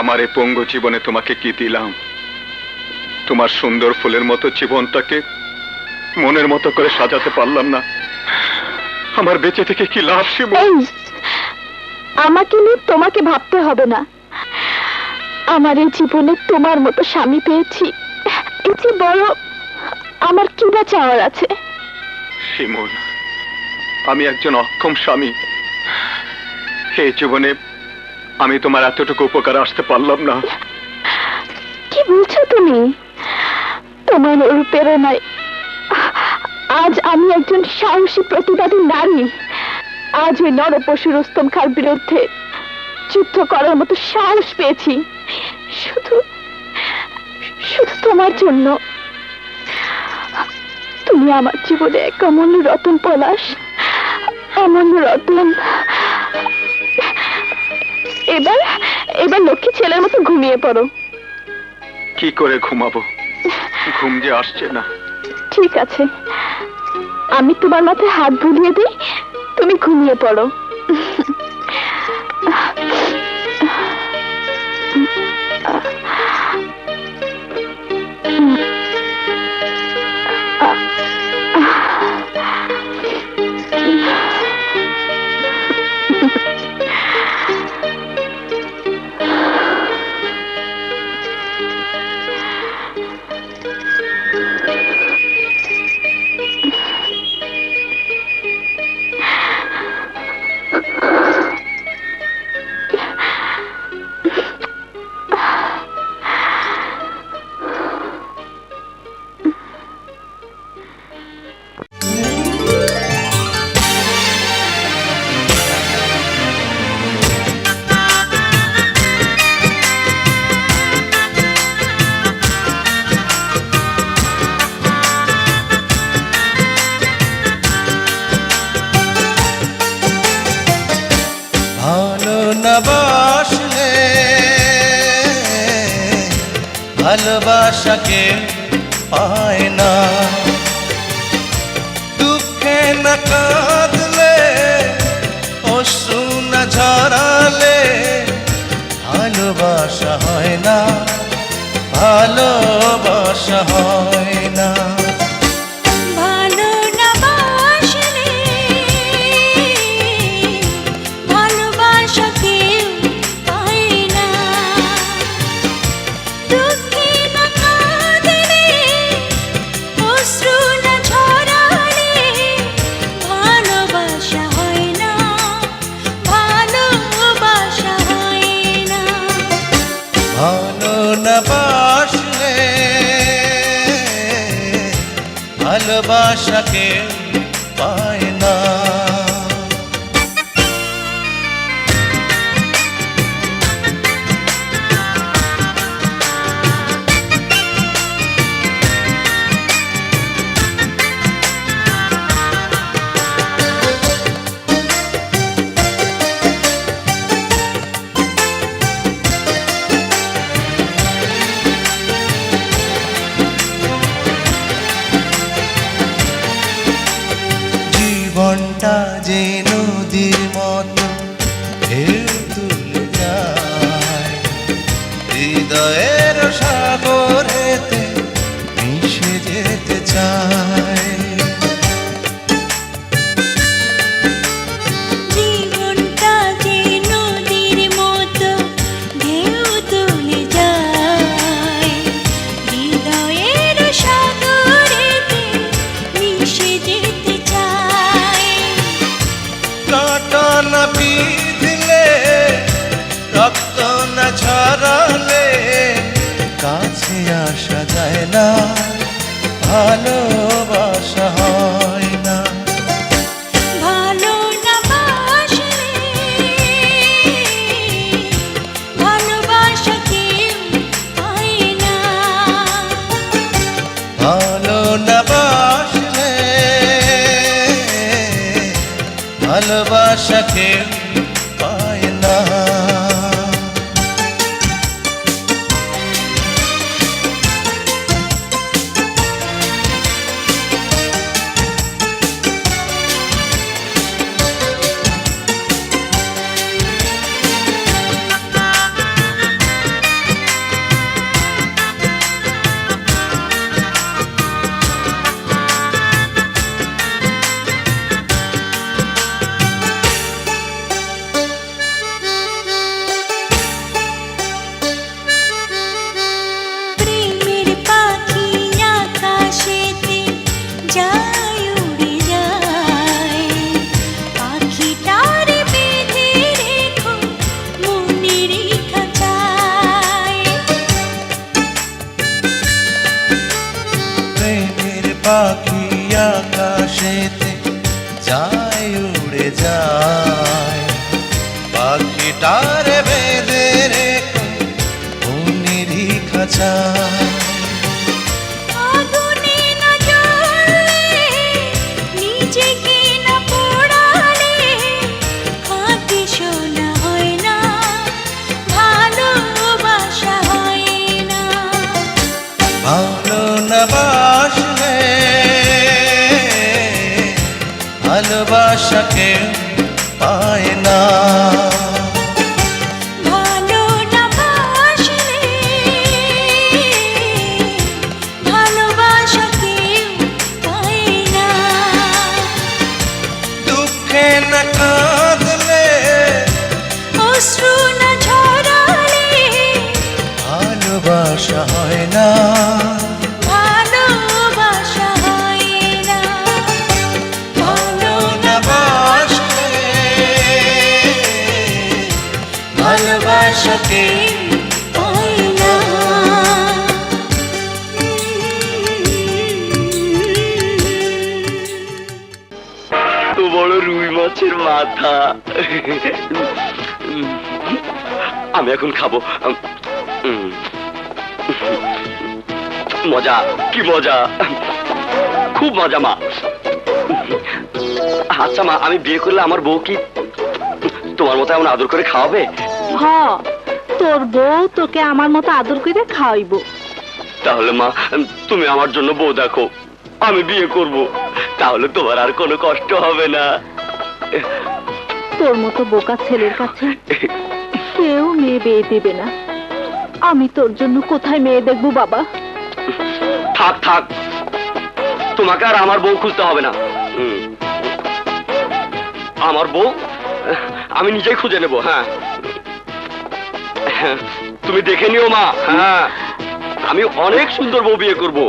আমার এই পঙ্গু জীবনে তোমাকে কি দিলাম। তোমার সুন্দর ফুলের মতো জীবনটাকে মনের মতো করে সাজাতে পারলাম না। আমার বেঁচে থেকে কি লাভ শিমু? এই, আমাকে নিয়ে তোমাকে ভাবতে হবে না। আমার এই জীবনে তোমার মতো স্বামী পেয়েছি, এই যে বড়, আমার কি বা চাওয়ার আছে? শিমুল, আমি একজন অক্ষম স্বামী। এই জীবনে আমি তোমার এতটুকু উপকার আসতে পারলাম না। কি বলছো তুমি? তোমার প্রেরণায় আজ আমি একজন সাহসী প্রতিবাদী নারী। আজ ওই নরপশু রুস্তম খাঁর বিরুদ্ধে যুদ্ধ করার মতো সাহস পেয়েছি, শুধু শুধু তোমার জন্য। তুমি আমার জীবনে এক অমূল্য রতন পলাশ, অমূল্য রতন। এবার এবার লক্ষ্মী ছেলের মতো ঘুমিয়ে পড়ো। কি করে ঘুমাবো? ঘুম যে আসছে না। ঠিক আছে, আমি তোমার মাথায় হাত বুলিয়ে দিই, তুমি ঘুমিয়ে পড়ো। ভালোবাসলে ভালোবাসাকে পায় না, দুঃখে না কাঁদলে অশ্রু না ঝরালে ভালোবাসা হয় না, ভালোবাসা হয় না। ভালো না বাসলে ভালোবাসা কেউ পায় না, দুঃখে না কাঁদলে অশ্রু না ঝরালে ভালোবাসা হয় না, ভালোবাসা হয় না। ভালো না বাসলে ভালোবাসাকে পায় না। জীবনটা যে নদীর মতো ঢেউ তুলে যায়, হৃদয়ের সাগরেতে মিশে যেতে চায়। জীবনটা যে নদীর মতো ঢেউ তুলে যায়, হৃদয়ের সাগরেতে মিশে যেতে চায়। কাঁটা না বিঁধলে রক্ত না ঝরালে কাছে আসা যায় না, ভালোবাসা হয় না। ভালো না বাসলে ভালোবাসা কেউ পায় না, ভালো না বাসলে ভালোবাসা কেউ পায় না। প্রেমের পাখি আকাশেতে যায় উড়ে যায়, পাখিটার বেঁধে রেখো মনেরই খাঁচায়। প্রেমের পাখি আকাশেতে যায় উড়ে যায়, পাখিটার বেঁধে রেখো মনেরই খাঁচায়। আগুনে না জ্বললে, নিজেকে না পোড়ালে, হাতে শোনা হয় না, ভালোবাসা হয় না। ভালো না বাসলে ভালোবাসা কেউ পায় না। ভালো না বাসলে ভালোবাসা কেউ পায় না। দুঃখে না কাঁদলে অশ্রু না ঝরালে, ভালোবাসা হয় না। ভালোবাসা হয় না। ভালো না বাসলে ভালোবাসা কেউ পায় না। তো বড় রুই মাছের মাথা আমি এখন খাবো। মজা, কি মজা, খুব মজা মা। আচ্ছা মা, আমি বিয়ে করলে আমার বউ কি তোমার মতো এমন আদর করে খাওয়াবে? হ, তোর বউ তোকে আমার মতো আদর করে খাওয়াইব। তাহলে মা, তুমি আমার জন্য বউ দেখো, আমি বিয়ে করব, তাহলে তোমার আর কোনো কষ্ট হবে না। তোর মতো বোকা ছেলের কাছে কেউ মেয়ে বিয়ে দেবে না। আমি তোর জন্য কোথায় মেয়ে দেখবো বাবা? থাক থাক, তোমাকে আর আমার বউ খুঁজতে হবে না। আমার বউ আমি নিজেই খুঁজে নেব। হ্যাঁ, তুমি দেখে নিও মা। হ্যাঁ, আমি অনেক সুন্দর বউ বিয়ে করব।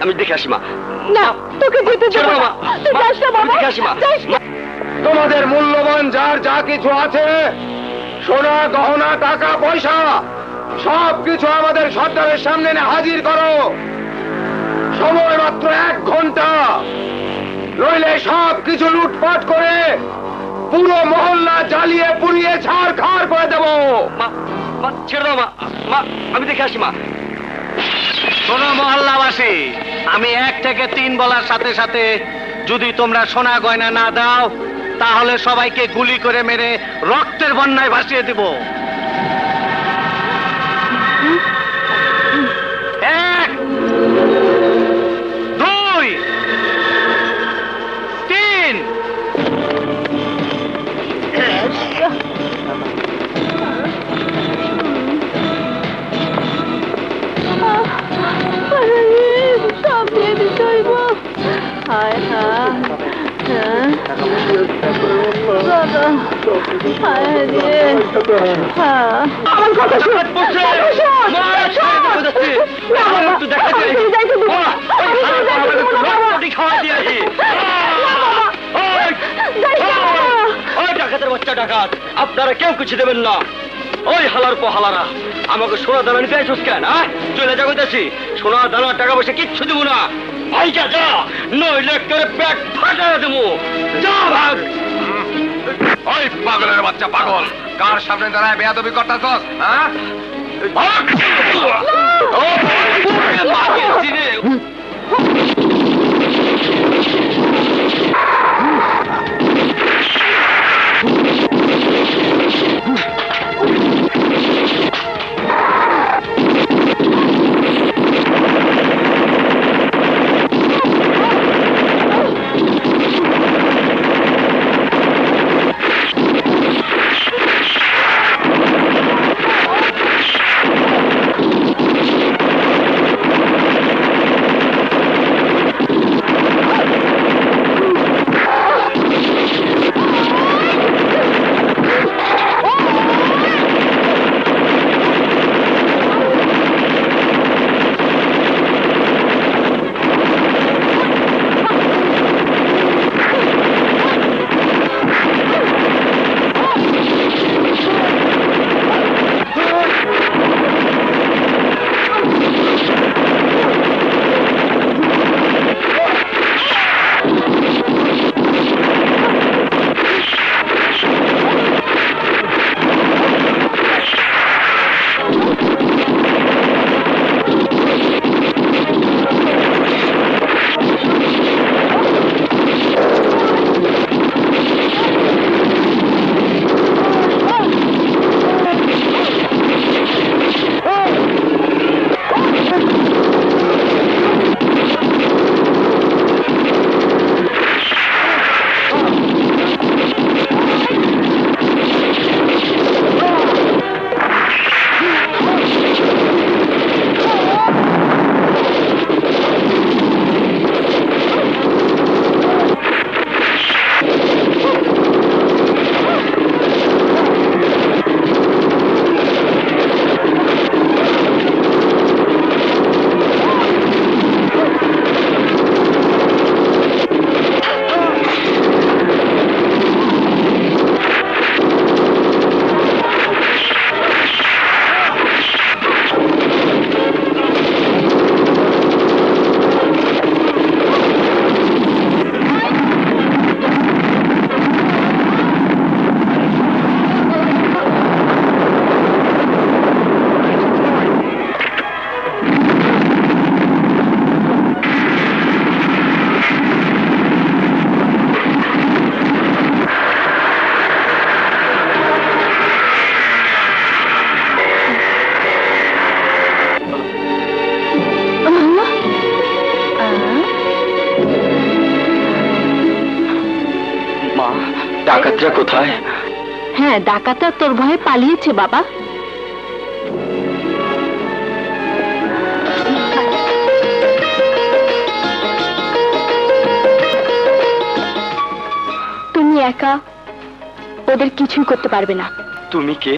আমি দেখে আসি মা। না, তোকে যেতে দেবো না। তুই যাস না বাবা, দেখে আসি মা। যাস না। তোমাদের মূল্যবান যার যা কিছু আছে, সোনা গহনা টাকা পয়সা, সব কিছু আমাদের সর্দারের সামনে এনে হাজির করো। সময় মাত্র 1 ঘন্টা, নইলে সব কিছু লুটপাট করে পুরো মহল্লা জ্বালিয়ে পুড়িয়ে ছাড়খাড় করে দেবো। মা ছেড়ে দাও মা, আমি দেখে আসি মা। শোনো মহল্লাবাসী, আমি 1 থেকে 3 বলার সাথে সাথে যদি তোমরা সোনা গয়না না দাও, তাহলে সবাইকে গুলি করে মেরে রক্তের বন্যায় ভাসিয়ে দেব। 1 2 3 সব দিয়ে দিতে হইব। হায় হায়, দাদা, হায় রে। আমার কথা শোন, ডাকাত, আপনারা কেউ কিছু দেবেন না। ওই হালার পো হালারা, আমাকে সোনা দানা নিতে আইসুস কেন? চলে যাচ্ছি, সোনা দানা টাকা পয়সা কিচ্ছু দেবো না। ভাইকা যা, নইলে করে পেট ফাটা দেবো। যা ভাগ। ওই পাগলের বাচ্চা পাগল, কার সামনে দাঁড়ায় বেয়াদবি করতাছস? হ্যাঁ, ভাগ! ডাকাতরা কোথায়? হ্যাঁ, ডাকাতরা তোর ভয়ে পালিয়েছে বাবা। তুমি একা, ওদের কিছুই করতে পারবে না। তুমি কে?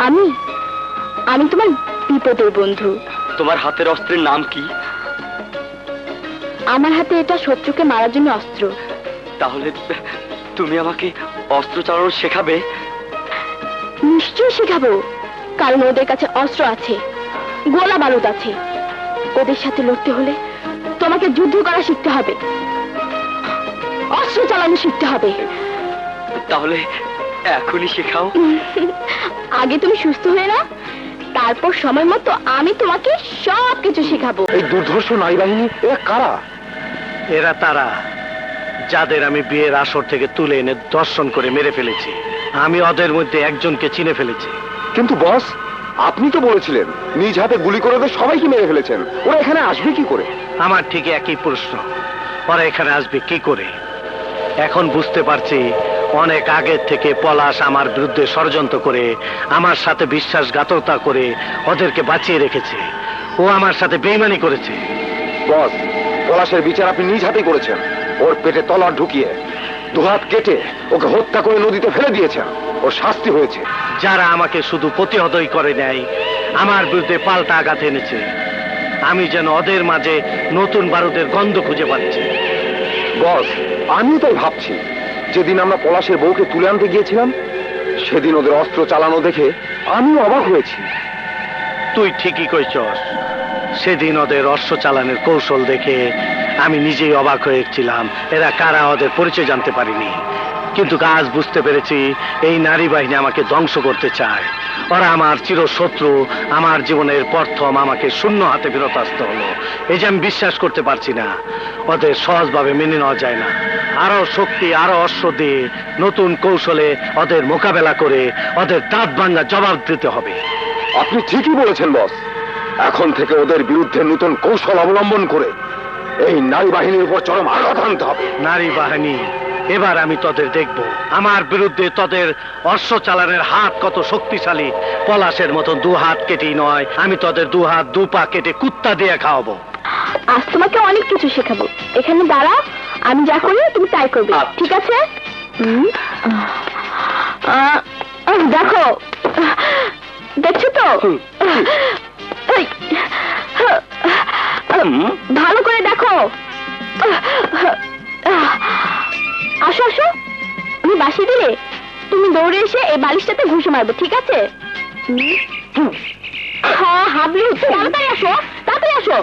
আমি আমি তোমার বিপদের বন্ধু। তোমার হাতের অস্ত্রের নাম কি? আমার হাতে এটা শত্রুকে মারার জন্য অস্ত্র। তাহলে তুমি আমাকে অস্ত্র চালানো শেখাবে? নিশ্চয়ই শেখাবো, কারণ ওদের কাছে অস্ত্র আছে, গোলা বারুদ আছে। ওদের সাথে লড়তে হলে তোমাকে যুদ্ধ করা শিখতে হবে, অস্ত্র চালানো শিখতে হবে। তাহলে এখনই শেখাও। আগে তুমি সুস্থ হয়ে না, তারপর সময় মতো আমি তোমাকে সবকিছু শেখাবো। এই দুর্ধর্ষ নারী বাহিনী এরা কারা? এরা তারা যাদের আমি বিয়ের আসর থেকে তুলে এনে দর্শন করে মেরে ফেলেছি। আমি ওদের মধ্যে একজনকে চিনে ফেলেছি। কিন্তু বস, আপনি তো বলেছিলেন নিজ হাতে গুলি করে ওদের সবাইকে মেরে ফেলেছেন। ওরা এখানে আসবে কি করে? আমার ঠিক একই প্রশ্ন, ওরা এখানে আসবে কি করে? এখন বুঝতে পারছি অনেক আগের থেকে পলাশ আমার বিরুদ্ধে ষড়যন্ত্র করে, আমার সাথে বিশ্বাসঘাতকতা করে ওদেরকে বাঁচিয়ে রেখেছে। ও আমার সাথে বেইমানি করেছে। বস, পলাশের বিচার আপনি নিজ হাতেই করেছেন। ওর পেটে তলোয়ার ঢুকিয়ে দুহাত কেটে ওকে হত্যা করে নদীতে ফেলে দিয়েছেন। ওর শাস্তি হয়েছে। যারা আমাকে শুধু প্রতিহতই করে নেয়, আমার বিরুদ্ধে পাল্টা আঘাত এনেছে, আমি যেন ওদের মাঝে নতুন বারুদের গন্ধ খুঁজে পাচ্ছি। বস, আমিও তাই ভাবছি। যেদিন আমরা পলাশের বউকে তুলে আনতে গিয়েছিলাম, সেদিন ওদের অস্ত্র চালানো দেখে আমিও অবাক হয়েছি। তুই ঠিকই কইছস, সেদিন ওদের অশ্ব চালানোর কৌশল দেখে আমি নিজেই অবাক হয়েছিলাম। এরা কারা, ওদের পরিচয় জানতে পারিনি, কিন্তু আজ বুঝতে পেরেছি এই নারী বাহিনী আমাকে ধ্বংস করতে চায়। ওরা আমার চিরশত্রু। আমার জীবনের প্রথম আমাকে শূন্য হাতে ফেরত আসতে হলো। এই যে আমি বিশ্বাস করতে পারছি না, ওদের সহজভাবে মেনে নেওয়া যায় না। আরো শক্তি, আরো অশ্ব দিয়ে নতুন কৌশলে ওদের মোকাবেলা করে ওদের দাঁত ভাঙা জবাব দিতে হবে। আপনি ঠিকই বলেছেন বস। এখন থেকে ওদের বিরুদ্ধে নতুন কৌশল অবলম্বন করে এই নারী বাহিনীর উপর চরম আঘাত আনতে হবে। নারী বাহিনী, এবার আমি তোদের দেখব। আমার বিরুদ্ধে তোদের অশ্ব চালানের হাত কত শক্তিশালী। পলাশের মতন দু হাত কেটেই নয়, আমি তোদের দু হাত দু পা কেটে কুত্তা দিয়ে খাওয়াবো। আজ তোমাকে অনেক কিছু শেখাবো। এখানে দাঁড়াও, আমি যা করি তুমি তাই করবে, ঠিক আছে? দেখো, দেখছো তো? এই, ভালো করে দেখো। আসো আসো, তুমি বাসি দিলে তুমি দৌড়ে এসে এই বালিশটাতে ঘুষে মারবে, ঠিক আছে? হ্যাঁ, হাবলু, তাড়াতাড়ি আসো, তাড়াতাড়ি আসো।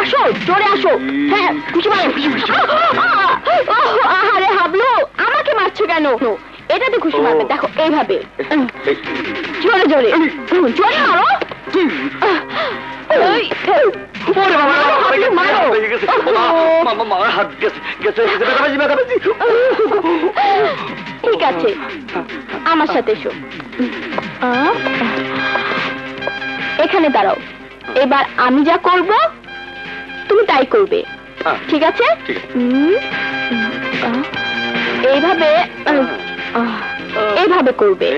আসো, জোরে আসো। হ্যাঁ, ঘুষে মারো। আরে হাবলু, আমাকে মারছো কেন? এটাতে ঘুষে মারবে, দেখো এইভাবে। জোরে জোরে জোরে মারো। ঠিক আছে, আমার সাথে এসো। এখানে দাঁড়াও। এবার আমি যা করব তুমি তাই করবে, ঠিক আছে? এইভাবে এইভাবে করবে।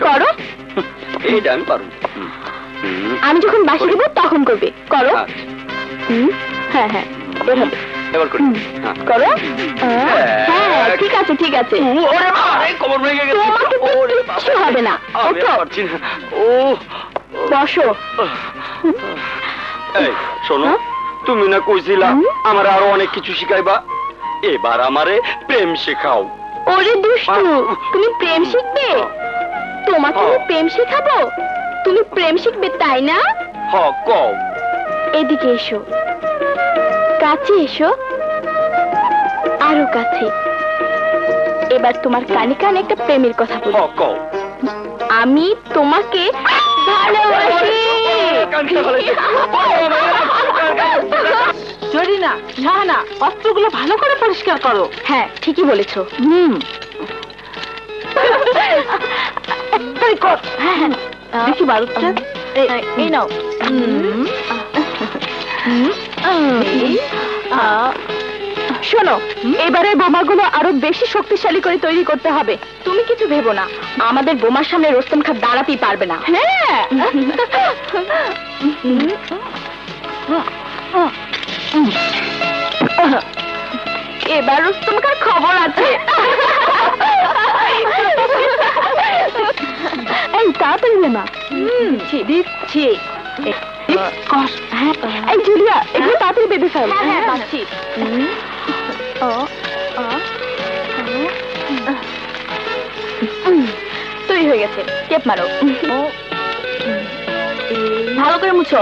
করো। এইটা আমি পারবো। আমি যখন বাসি দেবো তখন করবে, করো। হ্যাঁ হ্যাঁ, এভাবে এবার করি। করো। হ্যাঁ, ঠিক আছে ঠিক আছে। তোমাকে কিচ্ছু হবে না। ওঠো, বসো। এই শোনো, তুমি না কইছিলা আমার আরো অনেক কিছু শিখাইবা, এবার আমারে প্রেম শেখাও। ওরে দুষ্টু, তুমি প্রেম শিখবে? তোমাকে আমি প্রেম শেখাবো? তুমি প্রেম শিখবে তাই না? হ, কও। এদিকে এসো, কাছে এসো, আরো কাছে। এবার তোমার কানে কানে একটা প্রেমের কথা বলি। হ, কও। আমি তোমাকে ভালোবাসি। জরিনা, শাহানা, অস্ত্রগুলো ভালো করে পরিষ্কার করো। হ্যাঁ, ঠিকই বলেছো। দেখি বারুদটা। এই নাও। শোনো, এবারে বোমাগুলো আরো বেশি শক্তিশালী করে তৈরি করতে হবে। তুমি কিছু ভেবো না, আমাদের বোমার সামনে রোস্তম খাঁ দাঁড়াতেই পারবে না। হ্যাঁ, এবার রোস্তম খাঁর খবর আছে। এই তাড়াতাড়ি না, দিচ্ছি। কর। হ্যাঁ, এই জুলিয়া, এগুলো তাড়াতাড়ি বেঁধে ফেল। হ্যাঁ, পাচ্ছি। তৈরি হয়ে গেছে, টেপ মারো। ভালো করে মুছো।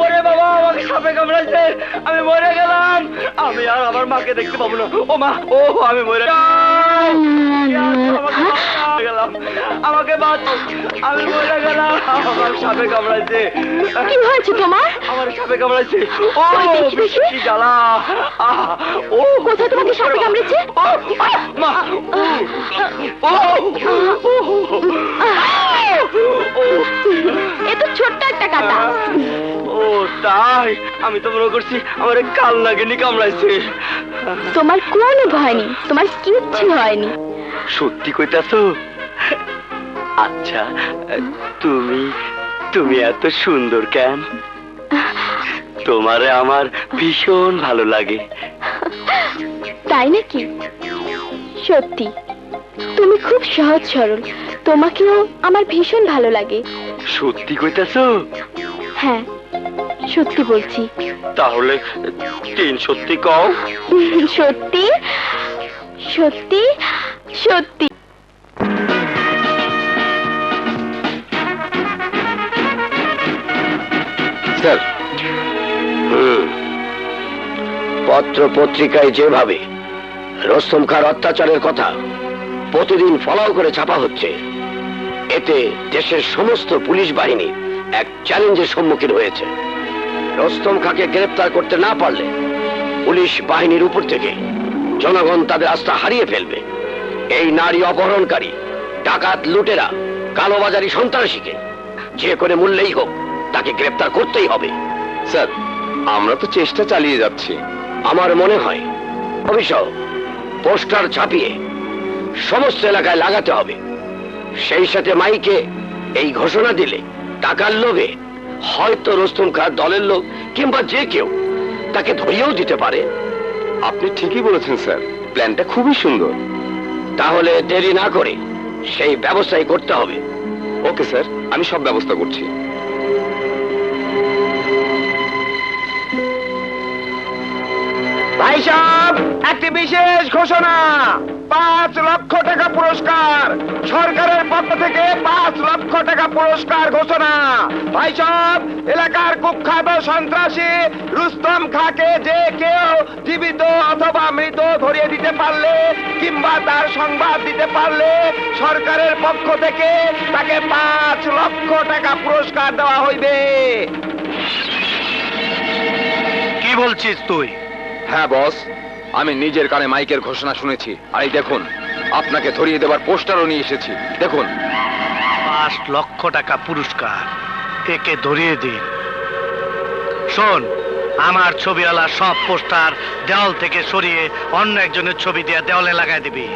ওরে বাবা, আমাকে সাপে কামড়াইছে, আমি মরে গেলাম। আমি আর আমার মাকে দেখতে পাবো না। ও মা, ও আমি মরে গেলাম, আমাকে বাঁচাও, আমি মরে গেলাম। আমার সাপে কামড়াইছে। কি হয়েছে তোমার? আমার সাপে কামড়াইছে। ও কি জ্বালা। ও কোথায় তোমাকে সাপে কামড়েছে? ও মা, এ তো ছোট্ট একটা কাটা। ও তাই? আমি তো মনে করছি আমার কাল নাগিনি কামড়াইছে। তোমার কোনো ভয় নেই, তোমার কিচ্ছু হয়নি। সত্যি কইতাছো? আচ্ছা, তুমি তুমি এত সুন্দর কেন? তোমারে আমার ভীষণ ভালো লাগে। তাই নাকি? সত্যি তুমি খুব সহজ সরল, তোমাকেও আমার ভীষণ ভালো লাগে। সত্যি কইতাছো? হ্যাঁ, সত্যি বলছি। তাহলে তিন সত্যি কও। সত্যি সত্যি সত্যি। স্যার, পত্র পত্রিকায় যেভাবে রোস্তম খাঁর অত্যাচারের কথা প্রতিদিন ফলাও করে ছাপা হচ্ছে, এতে দেশের সমস্ত পুলিশ বাহিনী এক চ্যালেঞ্জের সম্মুখীন হয়েছে। রোস্তম খাঁকে গ্রেফতার করতে না পারলে পুলিশ বাহিনীর উপর থেকে জনগণ তাদের আস্থা হারিয়ে ফেলবে। এই নারী অপহরণকারী, ডাকাত, লুটেরা, কালোবাজারি সন্ত্রাসীকে যে করে মূল্যেই হোক তাকে গ্রেফতার করতেই হবে। স্যার, আমরা তো চেষ্টা চালিয়ে যাচ্ছি। আমার মনে হয় অভিষেক পোস্টার ছাপিয়ে সমস্ত এলাকায় লাগাতে হবে। সেই সাথে মাইকে এই ঘোষণা দিলে টাকার লোভে হয়তো রোস্তম খাঁর দলের লোক কিংবা যে কেউ তাকে ধরিয়েও দিতে পারে। আপনি ঠিকই বলেছেন স্যার, প্ল্যানটা খুবই সুন্দর। তাহলে দেরি না করে সেই ব্যবস্থাই করতে হবে। ওকে স্যার, আমি সব ব্যবস্থা করছি। ভাই সাহেব, একটি বিশেষ ঘোষণা। 5 লক্ষ টাকা পুরস্কার সরকারের পক্ষ থেকে, 5 লক্ষ টাকা পুরস্কার ঘোষণা। ভাই সাহেব, এলাকার কুখ্যাত সন্ত্রাসী রুস্তম খাঁকে যে কেউ জীবিত অথবা মৃত ধরিয়ে দিতে পারলে কিংবা তার সংবাদ দিতে পারলে সরকারের পক্ষ থেকে তাকে 5 লক্ষ টাকা পুরস্কার দেওয়া হইবে। কি বলছিস তুই? হ্যাঁ বস, আমি নিজের কানে মাইকের ঘোষণা শুনেছি। আর এই দেখুন, আপনাকে ধরিয়ে দেবার পোস্টারও নিয়ে এসেছি। দেখুন। 5 লক্ষ টাকা পুরস্কার, একে ধরিয়ে দিন। শোন, আমার ছবিওয়ালা সব পোস্টার দেওয়াল থেকে সরিয়ে অন্য একজনের ছবি দিয়ে দেওয়ালে লাগাই দিবি,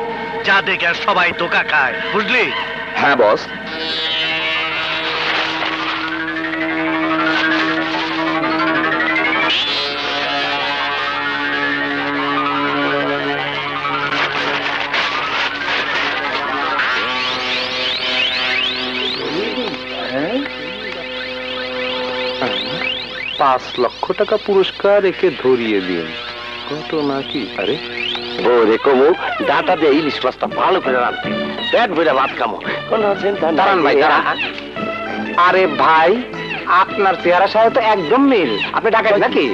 যা দেখে সবাই ধোকা খায়, বুঝলি? হ্যাঁ বস। পাঁচ লক্ষ টাকা পুরস্কার, একে ধরিয়ে দিন। ঘটনা কি? আরে বৌরে কমু, ডাটা দিয়ে ইলিশ মাছটা ভালো করে রাখতে, পেট ভরে ভাত খামো, কোনো চিন্তা নাই। দাঁড়ান ভাই, দাঁড়ান। আরে ভাই, আপনার চেহারা সাথে তো একদম মিল। আপনি ডাকাত নাকি?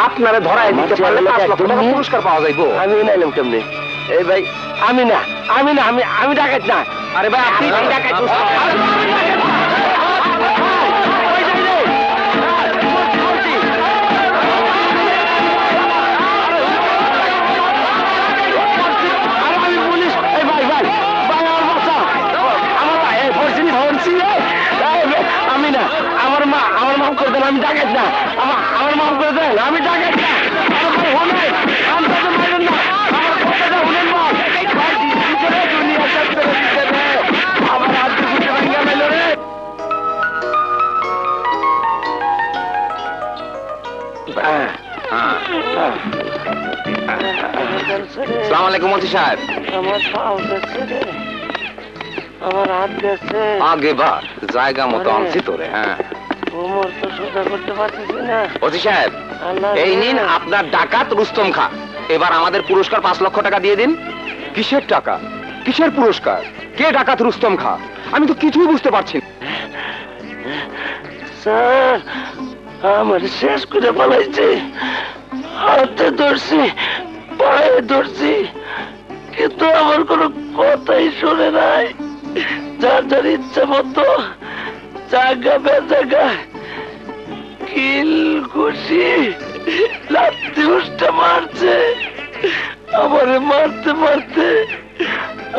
আপনারে ধরায় দিতে পারলে 5 লক্ষ টাকা পুরস্কার পাওয়া যাইবো। আমি নাইলাম কেমনে? এই ভাই, আমি না, আমি ডাকাত না। আরে ভাই, আপনি ডাকাত। আমার মাফ করে দেন, আমি ডাকাত না। আমার মাফ করে দেন, আমি ডাকাত না। সালাম আলাইকুম মন্ত্রী সাহেব। আমার হাত গেছে, আগে বার জায়গা মতো আরে। আনছি তোরে। হ্যাঁ কোমর তো সোজা করতে পারতেছি না। ওসি সাহেব, আল্লাহ এই রে। নিন আপনার ডাকাত রুস্তম খা। এবার আমাদের পুরস্কার 5 লক্ষ টাকা দিয়ে দিন। কিসের টাকা? কিসের পুরস্কার? কে ডাকাত রুস্তম খা? আমি তো কিছুই বুঝতে পারছি না। স্যার, আমার শেষ করে পালাইছে। হাতে ধরছি, পায়ে ধরছি, কিন্তু আমার কোনো কথাই শুনে নাই। যার যার ইচ্ছা মতো জায়গা বেজাগা কিল খুশি লাত্তি উষ্টা মারছে। আমারে মারতে মারতে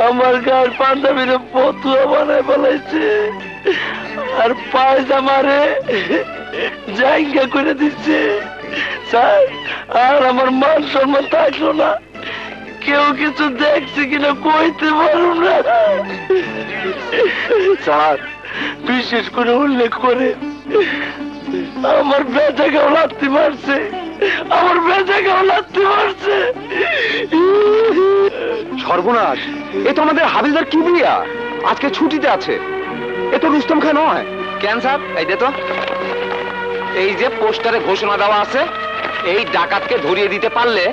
আমার গায়ের পাঞ্জাবিরে পতুয়া বানায় ফেলাইছে, আর পায়জামারে জায়গা করে দিচ্ছে। স্যার, আর আমার মান সম্মান থাকলো না। কেউ কিছু দেখছে কিনা কইতে পারো না। স্যার, বিশেষ করে উল্লেখ করে আমার বেজাগাও লাত্তি মারছে, আমার বেজাগাও লাত্তি মারছে। সর্বনাশ, এ তো আমাদের হাবিলদার কিবরিয়া, আজকে ছুটিতে আছে। এ তো রুস্তম খা নয়। কেন স্যার? এই দে তো, এই যে পোস্টারে ঘোষণা দেওয়া আছে, এই ডাকাতকে ধরিয়ে দিতে পারলে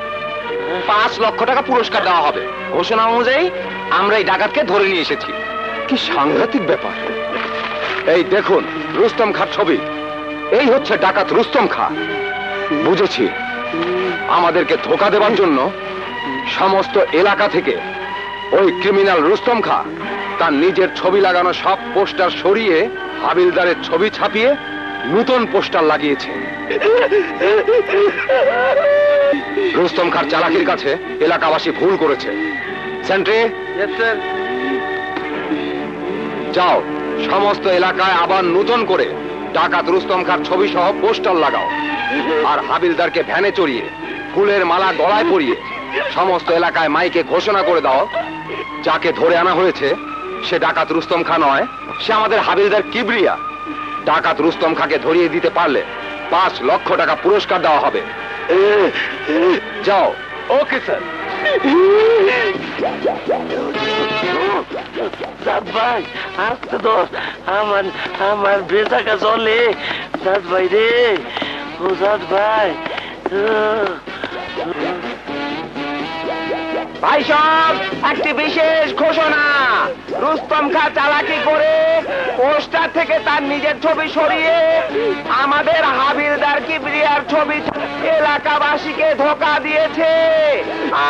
5 লক্ষ টাকা পুরস্কার দেওয়া হবে। ঘোষণা অনুযায়ী আমরা এই ডাকাতকে ধরে নিয়ে এসেছি। কি সাংঘাতিক ব্যাপার! এই দেখুন রুস্তম খার ছবি। এই হচ্ছে ডাকাত রুস্তম খা। বুঝেছি, আমাদেরকে ধোঁকা দেওয়ার জন্য সমস্ত এলাকা থেকে ওই ক্রিমিনাল রুস্তম খা তার নিজের ছবি লাগানো সব পোস্টার সরিয়ে হাবিলদারের ছবি ছাপিয়ে নতুন পোস্টার লাগিয়েছে। রুস্তম খার চালাকির কাছে এলাকাবাসী ভুল করেছে। সেন্ট্রি, যাও সমস্ত এলাকায় আবার নতুন করে ডাকাত রুস্তম খার ছবি সহ পোস্টার লাগাও, আর হাবিলদারকে ভ্যানে চড়িয়ে ফুলের মালা গলায় পরিয়ে সমস্ত এলাকায় মাইকে ঘোষণা করে দাও, যাকে ধরে আনা হয়েছে সে ডাকাত রুস্তম খা নয়, সে আমাদের হাবিলদার কিবরিয়া। ডাকাত রুস্তম খাকে ধরিয়ে দিতে পারলে 5 লক্ষ টাকা পুরস্কার দেওয়া হবে। যাও। Okay sir. দাদ ভাই, আসতে ধর, আমার আমার বেজাকা চলে। দাদ ভাই রে, ও দাদ ভাই। ভাই সব, একটি বিশেষ ঘোষণা। রুস্তম খা চালাকি করে পোস্টার থেকে তার নিজের ছবি সরিয়ে আমাদের হাবিলদার কিবরিয়ার ছবি এলাকাবাসীকে ধোঁকা দিয়েছে।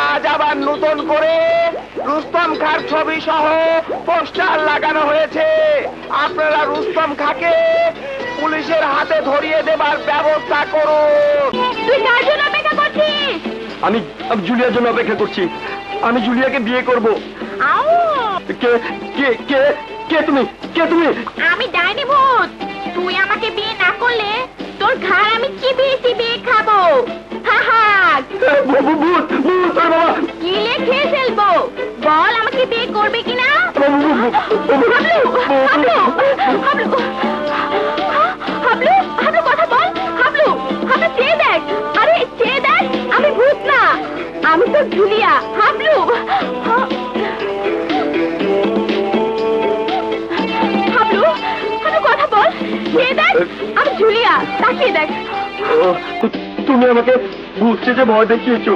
আজ আবার নতুন করে রুস্তম খার ছবি সহ পোস্টার লাগানো হয়েছে। আপনারা রুস্তম খাকে পুলিশের হাতে ধরিয়ে দেবার ব্যবস্থা করুন। তুই কার জন্য অপেক্ষা করছিস? আমি জুলিয়ার জন্য অপেক্ষা করছি। আমি জুলিয়াকে বিয়ে করব। আউ, কে কে কে কে তুমি? কে তুমি? আমি ডাইনি ভূত। তুই আমাকে বিয়ে না করলে তোর ঘাড় আমি চিবিয়ে চিবিয়ে খাবো। হা হা, ভূত ভূত তোর বাবা। গিলে খেয়ে ফেলবো। বল আমাকে বিয়ে করবে কিনা? হাবলু, হাবলু, হাবলু, হাবলু, হাবলু কথা বল। হাবলু, হাবলু চেয়ে দেখ। আরে চেয়ে দেখ, আমি ভূত না, আমি তো জুলিয়া। হাবলু, হাবলু, হাবলু কথা বল। চেয়ে দেখ, আমি জুলিয়া, তাকিয়ে দেখ। তুমি আমাকে ভূত চেয়ে ভয় দেখিয়েছো।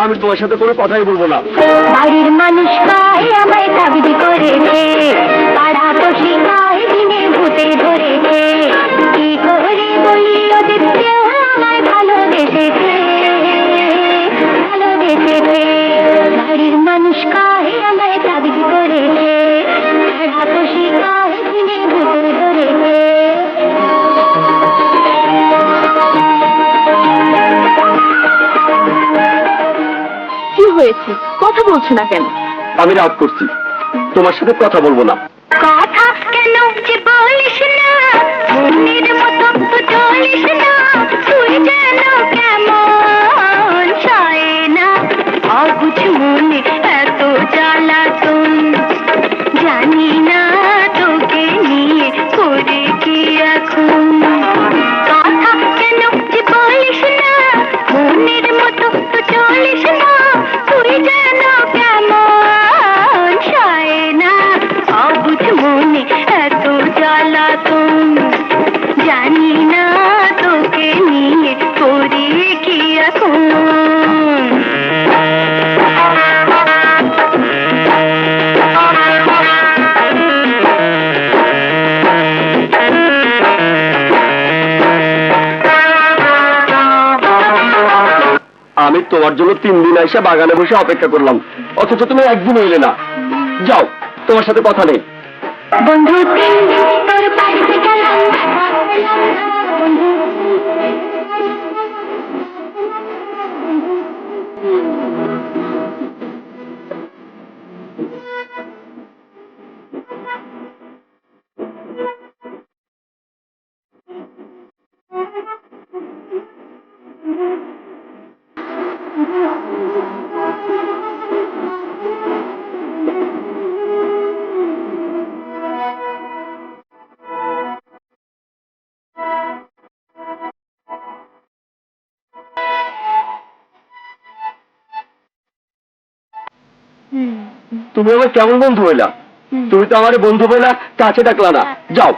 আমি তোমার সাথে কোনো কথাই বলবো না। বাড়ির মানুষ কয় আমায় তাবিজ করেছে, পাড়া পশি কয় দিনে ভূতে ধরেছে। কি করে বলি ওদের কেউ আমায় ভালোবেসেছে, ভালোবেসেছে। বাড়ির মানুষ কয় আমায় তাবিজ করেছে, পাড়া পশি কয় দিনে ভূতে ধরেছে। কি হয়েছে? কথা বলছো না কেন? আমি রাগ করছি, তোমার সাথে কথা বলবো না। কথা কেন যে বলিস না, মনের মতো তো চলিস না, তুই যেন কেমন সয় না। অবুঝ মনে এত জ্বালাতন, জানি না তোকে নিয়ে করে কি এখন। কথা কেন যে বলিস না, মনের মতো তো চলিস না, তুই যেন কেমন সয় না। আমি তোমার জন্য 3 দিন এসে বাগানে বসে অপেক্ষা করলাম, অথচ তুমি একদিন এলে না। যাও, তোমার সাথে কথা নেই। বন্ধু তোর বাড়িতে গেলাম বন্ধু তুমি আমার কেমন বন্ধু হইলা? তুমি তো আমার বন্ধু হইলা, কাছে ডাকলা না। যাও,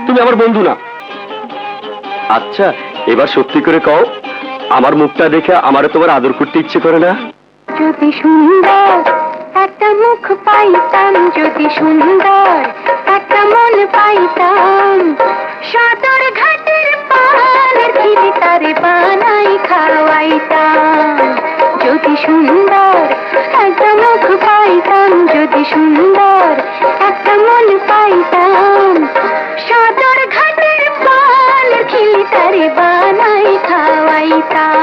তুমি আমার বন্ধু না। আচ্ছা, এবার সত্যি করে কও, আমার মুখটা দেখে আমারে তোমার আদর করতে ইচ্ছে করে না? যদি সুন্দর একটা মুখ পাইতাম, যদি সুন্দর একটা মন পাইতাম, সদর ঘাটের পালের খিলি তারে বানাই খাওয়াইতাম। যদি সুন্দর একটা মুখ পাইতাম, যদি সুন্দর একটা মন পাইতাম, সদর ঘাটের পালের খিলি তারে বানাই খাওয়াইতাম।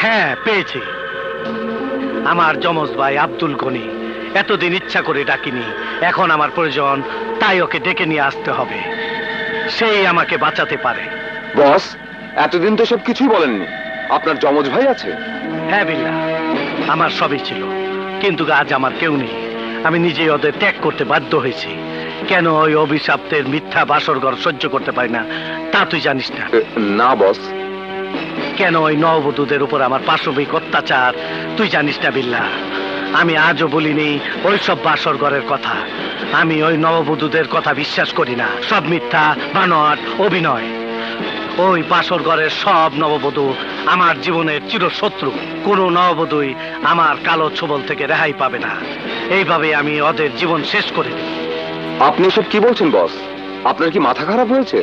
হ্যাঁ, পেয়েছি। আমার যমজ ভাই আব্দুল গনি, এতদিন ইচ্ছা করে ডাকিনি, এখন আমার প্রয়োজন, তাই ওকে ডেকে নিয়ে আসতে হবে। সেই আমাকে বাঁচাতে পারে। বস, এতদিন তো সব কিছুই বলেননি, আপনার যমজ ভাই আছে? হ্যাঁ বিল্লাহ, আমার সবই ছিল, কিন্তু আজ আমার কেউ নেই। আমি নিজেই ওদের ত্যাগ করতে বাধ্য হয়েছি। কেন ওই অভিশাপ্তের মিথ্যা বাসরঘর সহ্য করতে পারি না, তা তুই জানিস না? না বস। কেন ওই নববধূদের উপর আমার পাশবিক অত্যাচার, তুই জানিস না বিল্লাহ? আমি আজও বলিনি ওইসব বাসরঘরের কথা। আমি ওই নববধূদের কথা বিশ্বাস করি না, সব মিথ্যা, বানোয়াট, অভিনয়। ওই বাসরঘরের সব নববধূ আমার জীবনের চিরশত্রু। কোনো নববধূই আমার কালো ছোবল থেকে রেহাই পাবে না। এইভাবে আমি ওদের জীবন শেষ করে দিই। আপনি এসব কি বলছেন বস? আপনার কি মাথা খারাপ হয়েছে?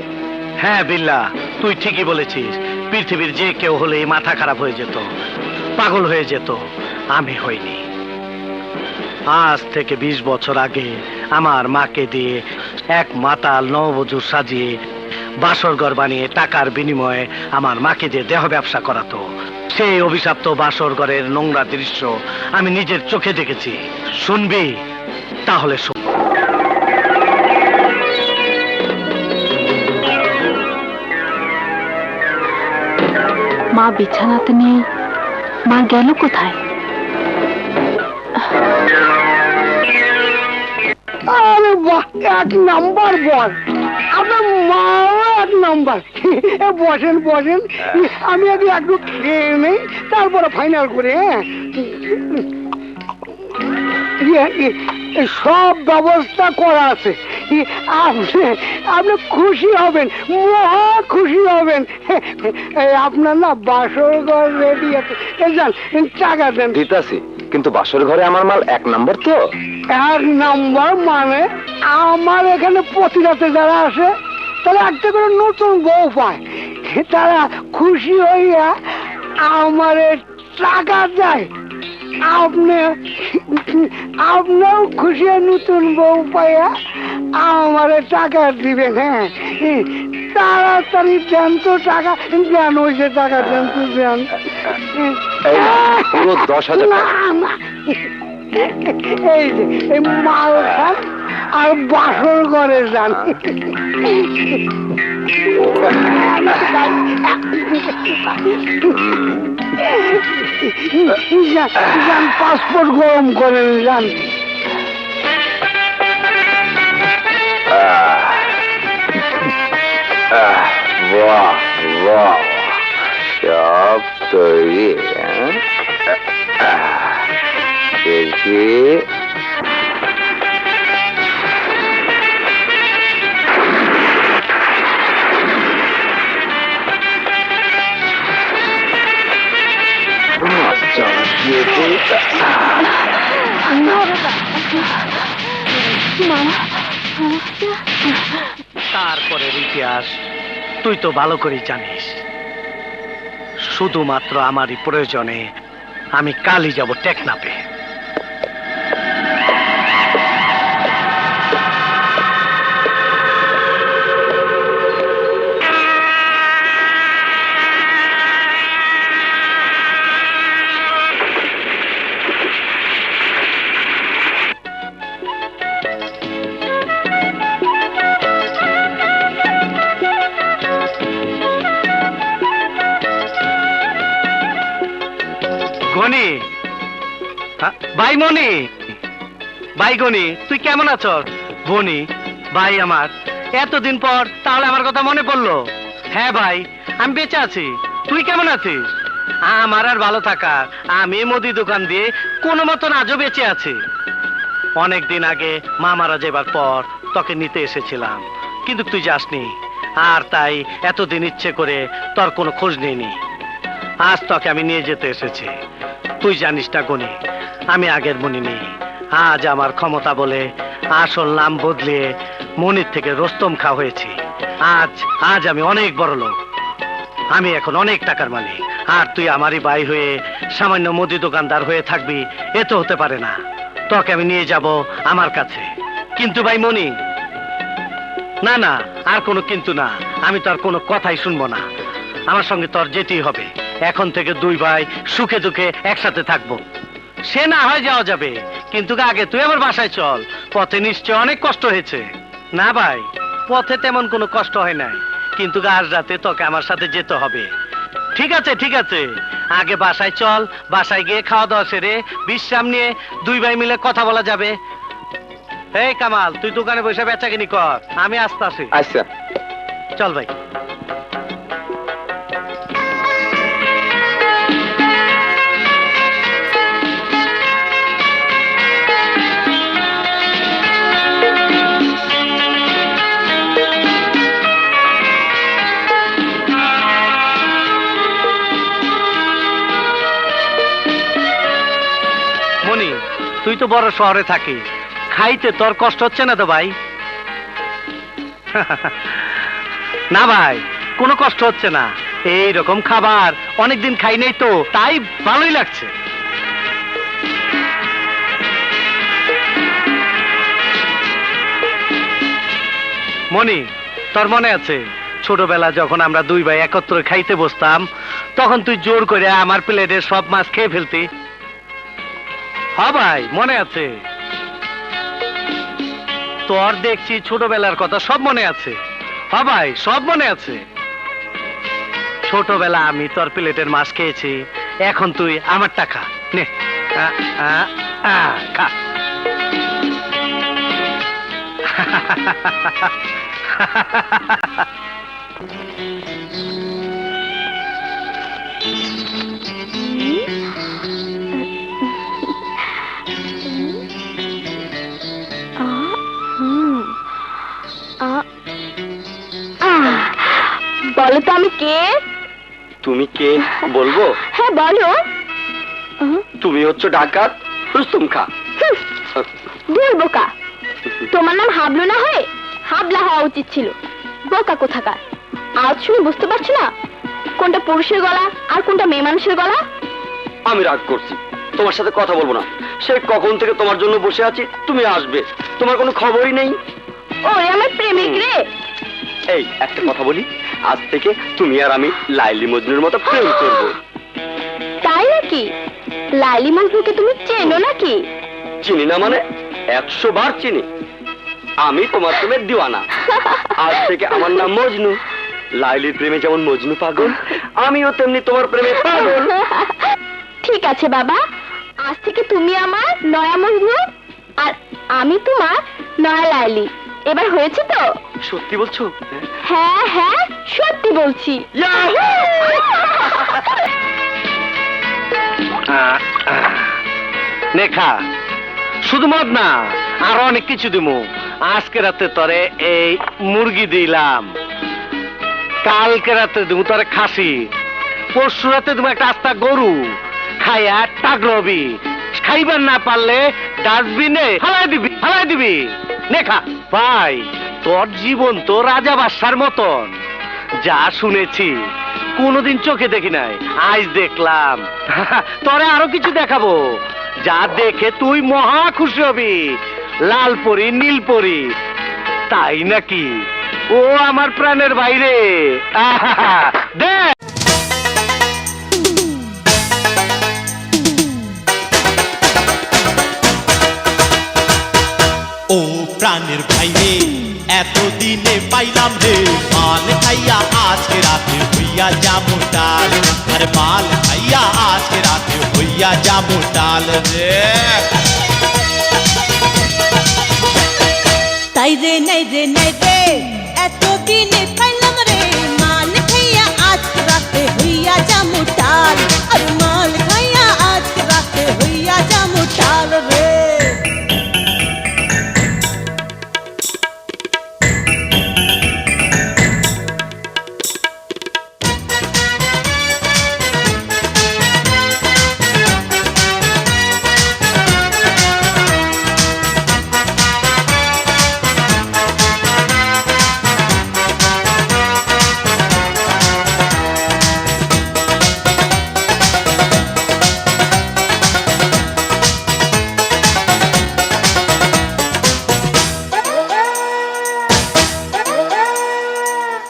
হ্যাঁ বিল্লাহ, তুই ঠিকই বলেছিস। পৃথিবীর যে কেউ হলে মাথা খারাপ হয়ে যেত, পাগল হয়ে যেত, আমি হইনি। আজ থেকে 20 বছর আগে আমার মাকে দিয়ে এক মাতাল নববধূ সাজিয়ে বাসরঘর বানিয়ে টাকার বিনিময়ে আমার মাকে দিয়ে দেহ ব্যবসা করাতো। সেই অভিশপ্ত বাসরঘরের নোংরা দৃশ্য আমি নিজের চোখে দেখেছি। শুনবি? তাহলে শোন। মা বিছানাতে নেই, মা গেল কোথায়? আরে বাহ, 1 নাম্বার বল। আপনার মাও 1 নাম্বার। বসেন বসেন, আমি আগে একটু খেয়ে নেই, তারপরে ফাইনাল করে। সব ব্যবস্থা করা আছে। আপনি খুশি হবেন, মহা খুশি হবেন। আপনার না বাসর ঘর রেডি আছে। যান, টাকা দেন। দিতাছি, কিন্তু বাসর ঘরে আমার মাল 1 নাম্বার তো। 1 নাম্বার মানে আমার এখানে প্রতি রাতে যারা আসে তারা একটা করে নতুন বউ পায়, তারা খুশি হইয়া আমার টাকা দেয়। আপনিও খুশি হয়ে নতুন বউ পাইয়া আমার টাকা দিবেন। হ্যাঁ, তাড়াতাড়ি দেন তো টাকা, দেন, ওই যে টাকা দেন তো, দেন। পুরো 10,000 না না, এই যে এই মাল খান আর বাসর ঘরে যান। যান, পাসপোর্ট গরম করেন, যান। বাহ বাহ, সব তৈরি। এই যে তারপরের ইতিহাস তুই তো ভালো করেই জানিস। শুধুমাত্র আমারই প্রয়োজনে আমি কালই যাব টেকনাফে। গনি, ভাই মনি, ভাই গনি, তুই কেমন আছো? বনি ভাই আমার, এতদিন পর তাহলে আমার কথা মনে পড়লো। হ্যাঁ ভাই, আমি বেঁচে আছি। তুই কেমন আছিস? আমার আর ভালো থাকা, আমি মুদি দোকান দিয়ে কোনো মতন আজও বেঁচে আছি। অনেকদিন আগে মা মারা যাবার পর তোকে নিতে এসেছিলাম, কিন্তু তুই যাসনি, আর তাই এতদিন ইচ্ছে করে তোর কোনো খোঁজ নেইনি। আজ তোকে আমি নিয়ে যেতে এসেছি। তুই জানিস না গনি, আমি আগের মনি নেই। আজ আমার ক্ষমতা বলে আসল নাম বদলে মনির থেকে রোস্তম খা হয়েছি। আজ আমি অনেক বড় লোক, আমি এখন অনেক টাকার মালিক। আর তুই আমারই ভাই হয়ে সামান্য মুদি দোকানদার হয়ে থাকবি, এ তো হতে পারে না। তোকে আমি নিয়ে যাব আমার কাছে। কিন্তু ভাই মনি, না না, আর কোনো কিন্তু না, আমি তোর কোনো কথাই শুনবো না। আমার সঙ্গে তোর যেতেই হবে। এখন থেকে দুই ভাই সুখে দুঃখে একসাথে থাকবো। সে না হয় যাওয়া যাবে, কিন্তু আগে তুই আমার বাসায় চল। পথে নিশ্চয় অনেক কষ্ট হয়েছে। না ভাই, পথে তেমন কোনো কষ্ট হয় নাই, কিন্তু আজ রাতে তোকে আমার সাথে যেতে হবে। ঠিক আছে ঠিক আছে, আগে বাসায় চল। বাসায় গিয়ে খাওয়া দাওয়া সেরে বিশ্রাম নিয়ে দুই ভাই মিলে কথা বলা যাবে। এই কামাল, তুই দোকানে বসে বেচাকিনি কর, আমি আসতেছি। আচ্ছা চল ভাই। মনি, তুই তো বড় শহরে থাকিস, খাইতে তোর কষ্ট হচ্ছে না তো ভাই? না ভাই, কোনো কষ্ট হচ্ছে না। এই রকম খাবার অনেকদিন খাই নাই তো, তাই ভালোই লাগছে। মনি, তোর মনে আছে ছোটবেলা যখন আমরা দুই ভাই একত্রে খাইতে বসতাম, তখন তুই জোর করে আমার প্লেটের সব মাছ খেয়ে ফেলতি? হ্যাঁ ভাই, মনে আছে। তোর দেখছি ছোটবেলার কথা সব মনে আছে। হ্যাঁ ভাই, সব মনে আছে। ছোটবেলা আমি তোর প্লেটের মাছ খেয়েছি, এখন তুই আমার টাকা নে, খা। বলো তো আমি কে? তুমি কে বলবো? হ্যাঁ বলো। তুমি হচ্ছে ডাকাত রুস্তম খা। দূর বোকা, তোমার নাম হাবলু না হয়ে হাবলা হওয়া উচিত ছিল। বোকা কোথাকার। আজ শুনে বুঝতে পারছো না কোনটা পুরুষের গলা আর কোনটা মেয়ে মানুষের গলা? আমি রাগ করছি, তোমার সাথে কথা বলবো না। সে কখন থেকে তোমার জন্য বসে আছি, তুমি আসবে, তোমার কোনো খবরই নেই। ওরে আমার প্রেমিক রে। এই একটা কথা বলি, আজ থেকে তুমি আর আমি লাইলি মজনুর মতো প্রেম করবো। তাই নাকি? লাইলি মজনুকে তুমি চেনো নাকি? চিনি না মানে 100 বার চিনি। আমি তোমার প্রেমের দিওয়ানা। আজ থেকে আমার নাম মজনু। লাইলির প্রেমে যেমন মজনু পাগল, আমিও তেমনি তোমার প্রেমে পাগল। ঠিক আছে বাবা, আজ থেকে তুমি আমার নয়া মজনু আর আমি তোমার নয়া লাইলি। এবার হয়েছে তো? সত্যি বলছো? হ্যাঁ হ্যাঁ, সত্যি বলছি। নেখা শুধু মদ না আরো অনেক কিছু দিমু। আজকে রাতে তরে এই মুরগি দিলাম, কালকে রাতে দিমু তরে খাসি, পরশু রাতে দিমু একটা আস্তা গরু। খাইয়া টাগলবি, খাইবার না পারলে ডাস্টবিনে ফালাই দিবি। নেখা ভাই, তোর জীবন তো রাজা বাদশার মতন। যা শুনেছি কোনোদিন চোখে দেখি নাই, আজ দেখলাম। তোরে আরো কিছু দেখাবো, যা দেখে তুই মহা খুশি হবি। লাল পরি নীল পরি, তাই নাকি? ও আমার প্রাণের বাইরে দেখ। ও প্রাণের ভাই রে, এতদিনে পাইলাম রে মাল খাইয়া আজকে রাতে হইয়া যাবো ডাল। আরে মাল খাইয়া আজকে রাতে হইয়া যাবো ডাল রে। তাই রে নাই রে নাই রে, এতদিনে পাইলাম রে মাল খাইয়া আজকে রাতে হইয়া যাবো ডাল। আর মাল খাইয়া আজকে রাতে হইয়া যাবো ডাল রে।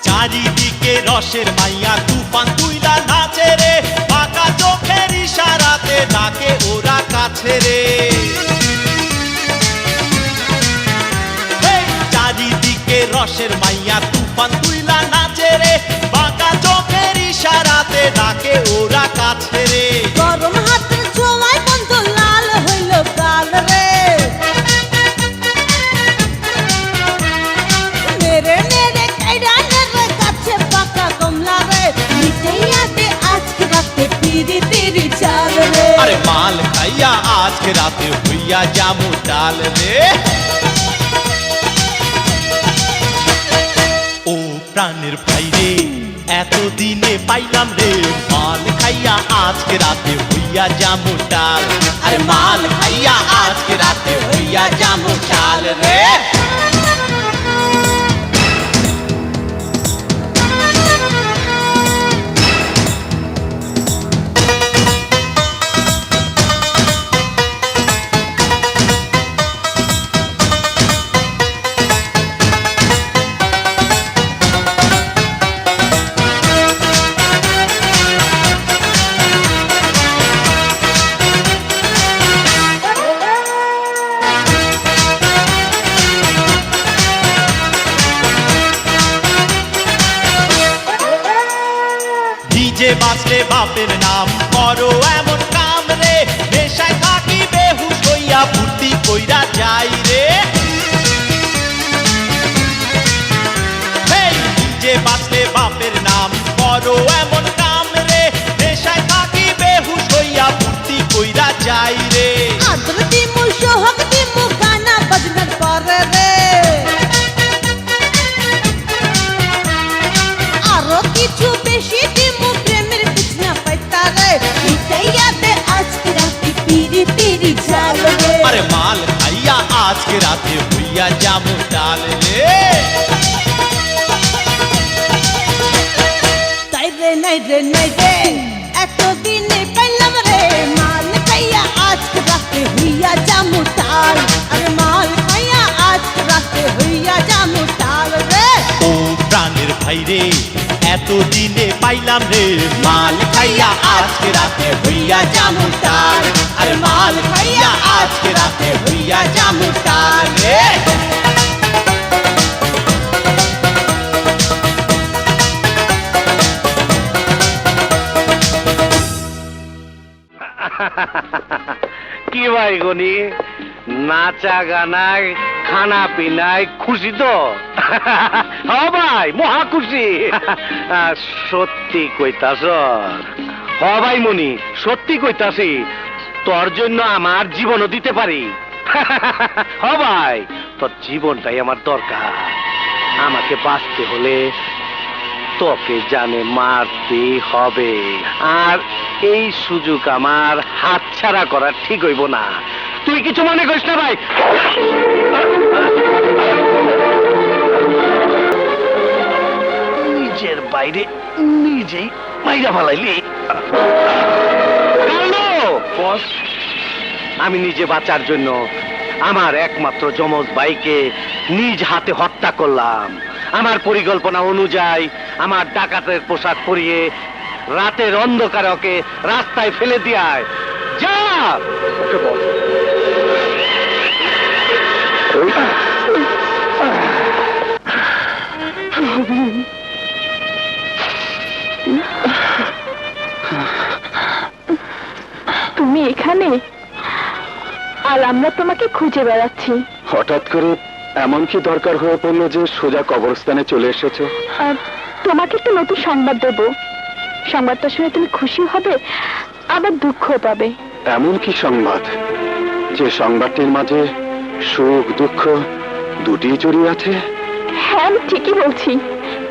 চারিদিকে রসের মাইয়া তুফান তুইলা নাচে রে, পাকা চোখের ইশারাতে ডাকে ওরা কাছে রে। চারিদিকে রসের মাইয়া তুফান তুইলা নাচে রে, পাকা চোখের ইশারাতে ডাকে ওরা কাছে রে। গরম হাতের ছোঁয়ায় বন্ধু লাল হইল গাল রে। মেরে মেরে কাইরা নেরে কাছে পাকা কমলা রে। মিটাইয়া দে আজকে রাতে পিরি তেরি চাল রে। আরে মাল খাইয়া আজকে রাতে হইয়া যাবো ডাল রে। ও প্রাণের ভাই রে, এতদিনে পাইলাম রে মাল খাইয়া আজকে রাতে হইয়া যাবো ডাল। আরে মাল খাইয়া আজকে রাতে হইয়া যাবো ডাল রে। ডিজে বাজলে বাপের নাম, করো এমন কাম রে, নেশায় থাকি বেহুশ হইয়া ফুর্তি কইরা যাই রে। ডিজে বাজলে বাপের নাম, করো এমন কাম রে, নেশায় থাকি বেহুশ হইয়া ফুর্তি কইরা যাই রে। আদর দিমু সোহাগ দিমু গানা বাজনার পরে রে। আরো কিছু বেশি দিমু প্রেমের বিছনা পাইতা রে। মিটাইয়া দে আজকে রাতে পিরি পিরি চাল রে। আরে মাল খাইয়া আজকে রাতে হইয়া যাবো ডাল রে। তাই রে নাই রে নাই রে, এতদিনে পাইলাম রে মাল খাইয়া আজকে রাতে হইয়া যাবো ডাল। আরে মাল খাইয়া আজকে রাতে হইয়া যাবো ডাল রে। ও প্রাণের ভাই রে, এতদিনে পাইলাম রে মাল খাইয়া আজকে রাতে হইয়া যাবো ডাল। আরে মাল খাইয়া আজকে রাতে হইয়া যাবো ডাল রে। কি ভাই গনি, নাচা গানায় খানা পিনায় খুশি তো? হ্যাঁ ভাই, মহা খুশি। সত্যি কইতাছ? হ ভাই মনি, সত্যি কইতাছি। তোর জন্য আমার জীবনও দিতে পারি। হ ভাই, তোর জীবনটাই আমার দরকার। আমাকে বাঁচতে হলে তোকে জানে মারতে হবে, আর এই সুযোগ আমার হাতছাড়া করা ঠিক হইব না। তুই কিছু মনে করিস না ভাই। নিজের বাইরে নিজেই মাইরা ফালাইলি। আমি নিজে বাঁচার জন্য আমার একমাত্র যমজ ভাইকে নিজ হাতে হত্যা করলাম। আমার পরিকল্পনা অনুযায়ী আমার ডাকাতের পোশাক পরিয়ে রাতের অন্ধকারে ওকে রাস্তায় ফেলে দিয়ায়। যা তুমি এখানে, আর আমরা তোমাকে খুঁজে বেড়াচ্ছি। হঠাৎ করে এমন কি দরকার হয়ে পড়লো যে সোজা কবরস্থানে চলে এসেছো? তোমাকে একটা নতুন সংবাদ দেব। সংবাদটা শুনে তুমি খুশি হবে, আবার দুঃখ পাবে। এমন কি সংবাদ যে সংবাদটির মাঝে সুখ দুঃখ দুটি জড়িয়ে আছে? হ্যাঁ, আমি ঠিকই বলছি।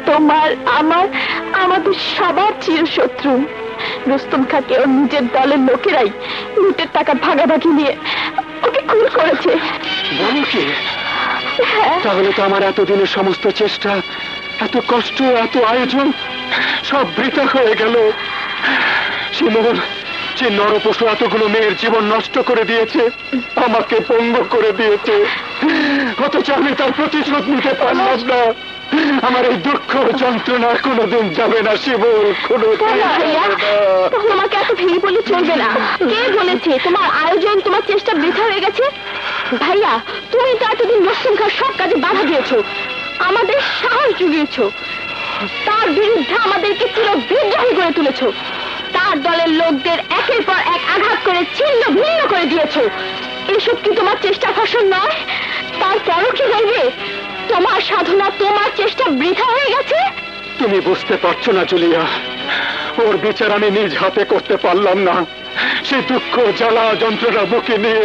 তোমার আমার আমাদের সবার চিরশত্রু রুস্তম খাকে ওর নিজের দলের লোকেরাই লুটের টাকা ভাগাভাগি নিয়ে ওকে খুন করেছে। বলো কি? হ্যাঁ। তাহলে তো আমার এতদিনের সমস্ত চেষ্টা, এত কষ্ট, এত আয়োজন সব বৃথা হয়ে গেল। শিমুল, যে নরপশু এতগুলো মেয়ের জীবন নষ্ট করে দিয়েছে, আমাকে পঙ্গু করে দিয়েছে, অথচ আমি তার প্রতিশোধ নিতে পারলাম না। আমার এই দুঃখ যন্ত্রণা কোনোদিন যাবে না শিমুল, কোনোদিন যাবে না। তোমাকে এত ভেঙে বলে চলবে না। কে বলেছে তোমার আয়োজন, তোমার চেষ্টা বৃথা হয়ে গেছে? ভাইয়া, তুমি তো এতদিন রুস্তম খার সব কাজে বাধা দিয়েছো, আমাদের সাহস জুগিয়েছো, তার বিরুদ্ধে আমাদেরকে চির বিদ্রোহী করে তুলেছো, তার দলের লোকদের একের পর এক আঘাত করে ছিন্ন ভিন্ন করে দিয়েছো। এসব কি তোমার চেষ্টা ফসল নয়? তারপরও কি বলবে তোমার সাধনা, তোমার চেষ্টা বৃথা হয়ে গেছে? তুমি বুঝতে পারছো না জুলিয়া, ওর বিচার আমি নিজ হাতে করতে পারলাম না। সেই দুঃখ জ্বালা যন্ত্রণা বুকে নিয়ে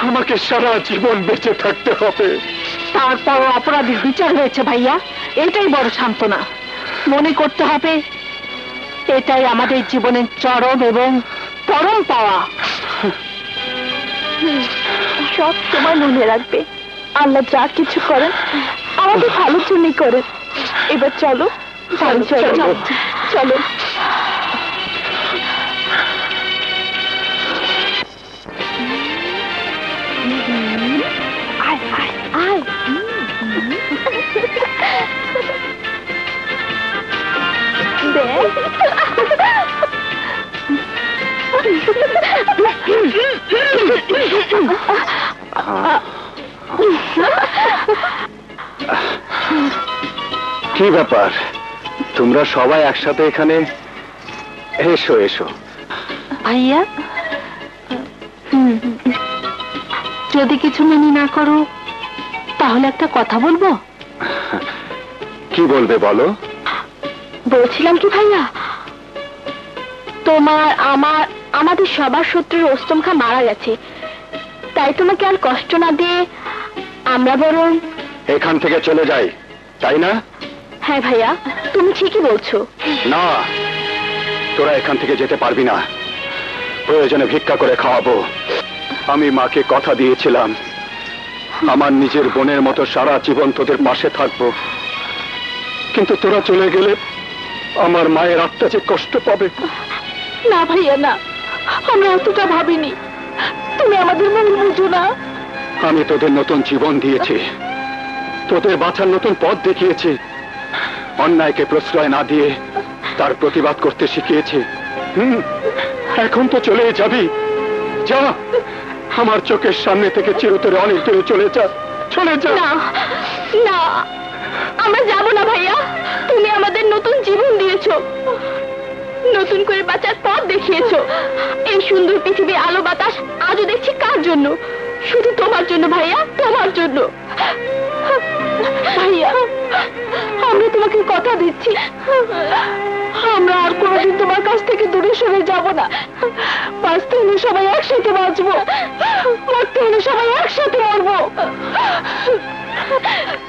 আমাকে সারা জীবন বেঁচে থাকতে হবে। তারপর অপরাধীর বিচার হয়েছে ভাইয়া, এটাই বড় সান্ত্বনা। মনে করতে হবে এটাই আমাদের জীবনের চরম এবং পরম পাওয়া। সব সময় মনে রাখবে, আল্লাহ যা কিছু করেন আমাদের ভালোর জন্যই করেন। এবার চলো, চলো চলো। কি ব্যাপার, তোমরা সবাই একসাথে এখানে? এসো এসো। ভাইয়া, যদি কিছু মনে না করো তাহলে একটা কথা বলবো। কি বলবে বলো? বলছিলাম কি ভাইয়া, তোমার আমাদের সবার শত্রু রুস্তম খা মারা গেছে, তাই তোমাকে আর কষ্ট না দিয়ে আমরা বরং এখান থেকে চলে যাই, তাই না? হ্যাঁ ভাইয়া, তুমি ঠিকই বলছো। না, তোরা এখান থেকে যেতে পারবি না। প্রয়োজনে ভিক্ষা করে খাওয়াবো। আমি মাকে কথা দিয়েছিলাম, আমার নিজের বোনের মতো সারা জীবন তোদের পাশে থাকবো। কিন্তু তোরা চলে গেলে আমার মায়ের আত্মা যে কষ্ট পাবে। না ভাইয়া না, আমরা অতটা ভাবিনি, তুমি আমাদের মন বুঝো না। আমি তোদের নতুন জীবন দিয়েছি, তোদের বাঁচার নতুন পথ দেখিয়েছি, অন্যায়কে প্রশ্রয় না দিয়ে তার প্রতিবাদ করতে শিখিয়েছি। এখন তো চলে যাবি, যা, আমার চোখের সামনে থেকে চিরতরে অনেক দূরে চলে যা, চলে যা। না না, আমরা যাব না ভাইয়া, তুমি আমাদের নতুন জীবন দিয়েছো, নতুন করে বাঁচার পথ দেখিয়েছো। এই সুন্দর পৃথিবীর আলো বাতাস আজও দেখছি কার জন্য? শুধু তোমার জন্য ভাইয়া, তোমার জন্য। ভাইয়া, আমরা তোমাকে কথা দিচ্ছি, আমরা আর কোনোদিন তোমার কাছ থেকে দূরে সরে যাব না। বাঁচতে হলে সবাই একসাথে বাঁচবো, মরতে হলে সবাই একসাথে মরবো।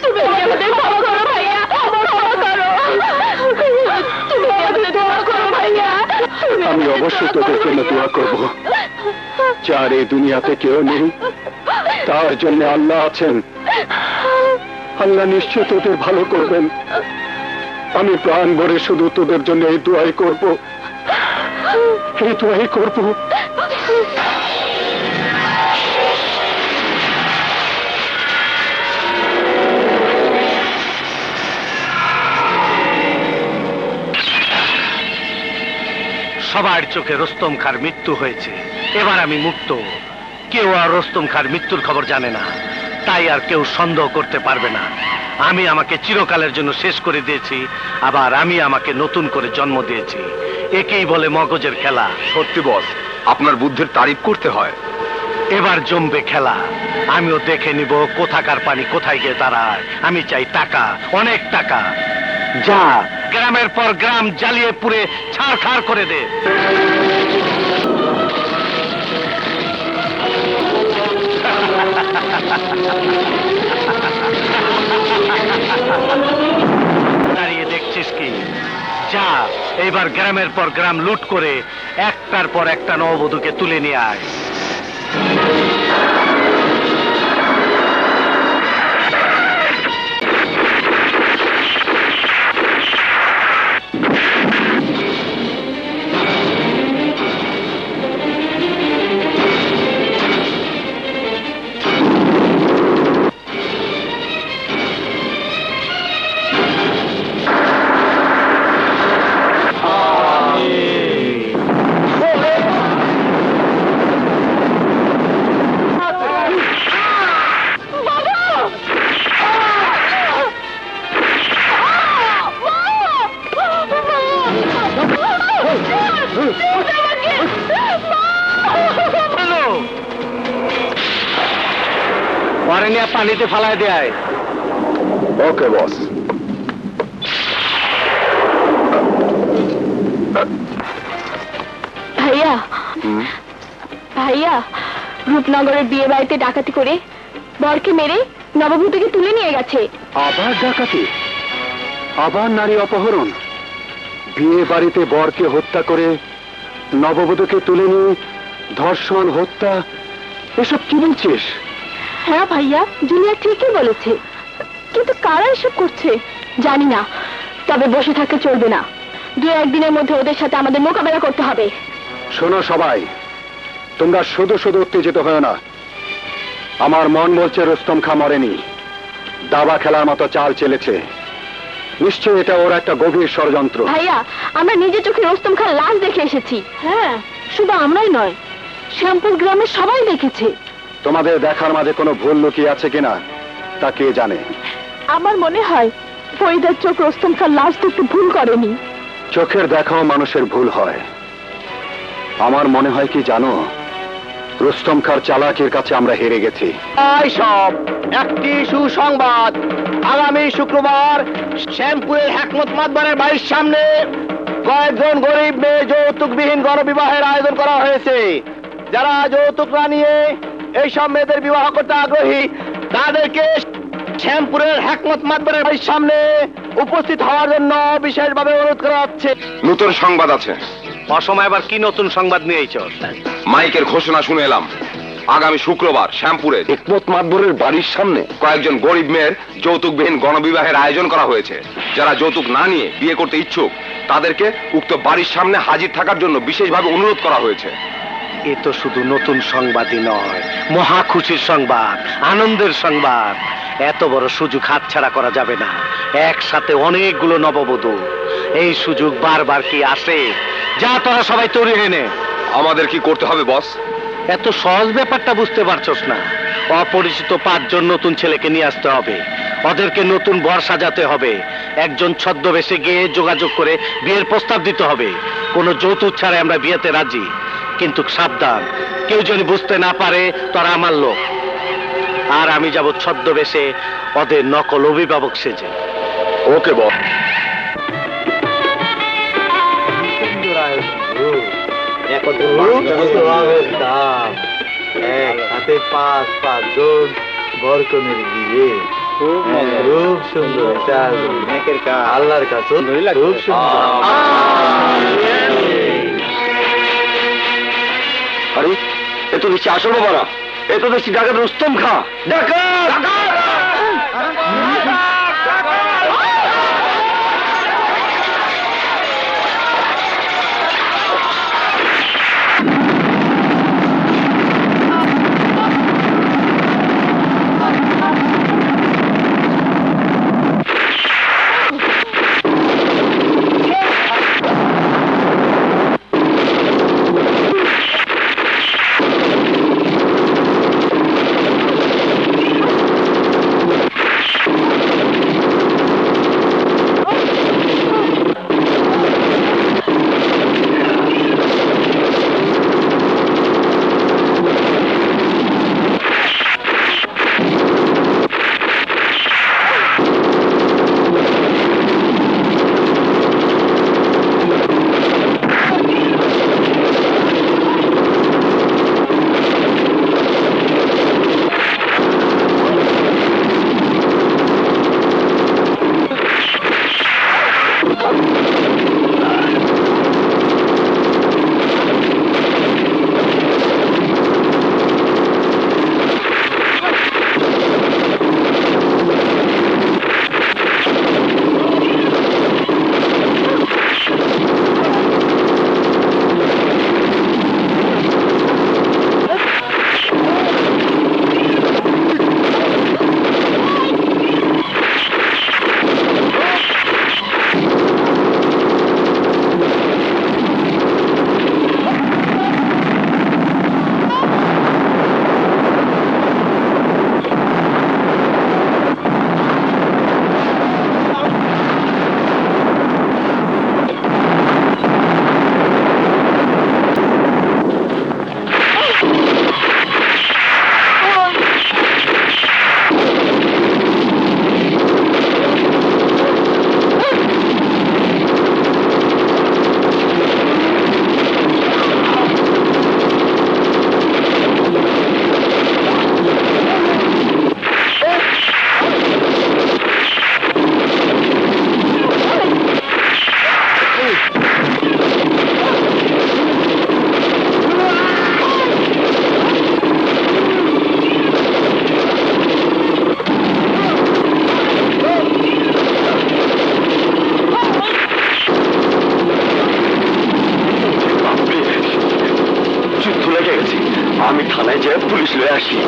তুমি আমাদের ক্ষমা করো ভাইয়া, আমার ক্ষমা করো। তুমি আমাদের দোয়া করো ভাইয়া। আমি অবশ্যই তোদের জন্য দোয়া করব। যার এই দুনিয়াতে কেউ নেই, তার জন্য আল্লাহ আছেন। আল্লাহ নিশ্চয় তোদের ভালো করবেন। আমি প্রাণ ভরে শুধু তোদের জন্য এই দোয়াই করব, এই দোয়াই করব। সবার চোখে রুস্তম খাঁর মৃত্যু হয়েছে, এবার আমি মুক্ত। কেউ আর রুস্তম খাঁর মৃত্যুর খবর জানে না, তাই আর কেউ সন্দেহ করতে পারবে না। আমি আমাকে চিরকালের জন্য শেষ করে দিয়েছি, আবার আমি আমাকে নতুন করে জন্ম দিয়েছি। একেই বলে মগজের খেলা। সত্যি বস, আপনার বুদ্ধির তারিফ করতে হয়। এবার জমবে খেলা, আমিও দেখে নিব কোথাকার পানি কোথায় গিয়ে দাঁড়ায়। আমি চাই টাকা, অনেক টাকা। যা গ্রামের পর গ্রাম জ্বালিয়ে পুড়ে ছাড়খাড় করে দে। দাঁড়িয়ে দেখছিস কি? যা এবার গ্রামের পর গ্রাম লুট করে একটার পর একটা নববধূকে তুলে নিয়ে আয়। পানিতে ফালায় দেয়। ওকে বস। ভাইয়া, ভাইয়া, রূপনগরের বিয়ে বাড়িতে ডাকাতি করে বরকে মেরে নববধূকে তুলে নিয়ে গেছে। আবার ডাকাতি, আবার নারী অপহরণ। বিয়ে বাড়িতে বরকে হত্যা করে নববধূকে তুলে নিয়ে ধর্ষণ, হত্যা, এসব কি বলছিস? হ্যাঁ ভাইয়া, জুলিয়া ঠিকই বলেছে, কিন্তু কারা এসব করছে জানি না। তবে বসে থাকতে চলবে না, 2-1 দিনের মধ্যে ওদের সাথে আমাদের মোকাবেলা করতে হবে। শোনো সবাই, তোমরা শুধু শুধু উত্তেজিত হয় না। আমার মন বলছে রুস্তম খাঁ মরেনি, দাবা খেলার মতো চাল চেলেছে। নিশ্চয়ই এটা ওর একটা গভীর ষড়যন্ত্র। ভাইয়া, আমরা নিজের চোখে রুস্তম খাঁর লাশ দেখে এসেছি। হ্যাঁ, শুধু আমরাই নয়, শ্যামপুর গ্রামের সবাই দেখেছে। তোমাদের দেখার মাঝে কোনো ভুল লুকিয়ে আছে কিনা তা কে জানে। আমার মনে হয় ফরিদার চোখ রুস্তম খাঁর লাশ দেখতে ভুল করেনি। চোখের দেখাও মানুষের ভুল হয়। আমার মনে হয় কি জানো, রুস্তম খাঁর চালাকির কাছে আমরা হেরে গেছি। সব একটি সুসংবাদ, আগামী শুক্রবার শ্যামপুরের হেকমত মাতবরের বাড়ির সামনে কয়েকজন গরিব মেয়ে যৌতুকবিহীন গণবিবাহের আয়োজন করা হয়েছে। যারা যৌতুক না নিয়ে এইসব মেয়েদের বিবাহ করতে আগ্রহী, তাদেরকে শ্যামপুরের হেকমত মাতবরের বাড়ির সামনে উপস্থিত হওয়ার জন্য বিশেষভাবে অনুরোধ করা হচ্ছে। নতুন সংবাদ আছে। অসময় আবার কি নতুন সংবাদ নিয়ে এসেছ? মাইকের ঘোষণা শুনে এলাম, আগামী শুক্রবার শ্যামপুরে হেকমত মাতবরের বাড়ির সামনে কয়েকজন গরিব মেয়ের যৌতুকবিহীন গণবিবাহের আয়োজন করা হয়েছে। যারা যৌতুক না নিয়ে বিয়ে করতে ইচ্ছুক, তাদেরকে উক্ত বাড়ির সামনে হাজির থাকার জন্য বিশেষভাবে অনুরোধ করা হয়েছে। এ তো শুধু নতুন সংবাদই নয়, মহা খুশির সংবাদ, আনন্দের সংবাদ। এত বড় সুযোগ হাতছাড়া করা যাবে না। একসাথে অনেকগুলো নববধূ, এই সুযোগ বারবার কি আসে? যা তোরা সবাই তৈরি হয়ে নে। আমাদের কি করতে হবে বস? এত সহজ ব্যাপারটা বুঝতে পারছস না? অপরিচিত 5 জন নতুন ছেলেকে নিয়ে আসতে হবে, ওদেরকে নতুন বর সাজাতে হবে, একজন ছদ্মবেশে গিয়ে যোগাযোগ করে বিয়ের প্রস্তাব দিতে হবে। কোনো যৌতুক ছাড়াই আমরা বিয়েতে রাজি, কিন্তু সাবধান, কেউ যেন বুঝতে না পারে তোরা আমার লোক। আর আমি যাব ছদ্মবেশে ওদের নকল অভিভাবক সেজে। ওকে বল। একসাথে 5-5 বরকনের বিয়ে, খুব সুন্দর। আল্লাহর কাছে খুব সুন্দর। আরে এ তো দেখছি আসল বাবারা, এ তো দেখছি ডাকাত রুস্তম খা। আমি থানায় যেয়ে পুলিশ লয়ে আসি।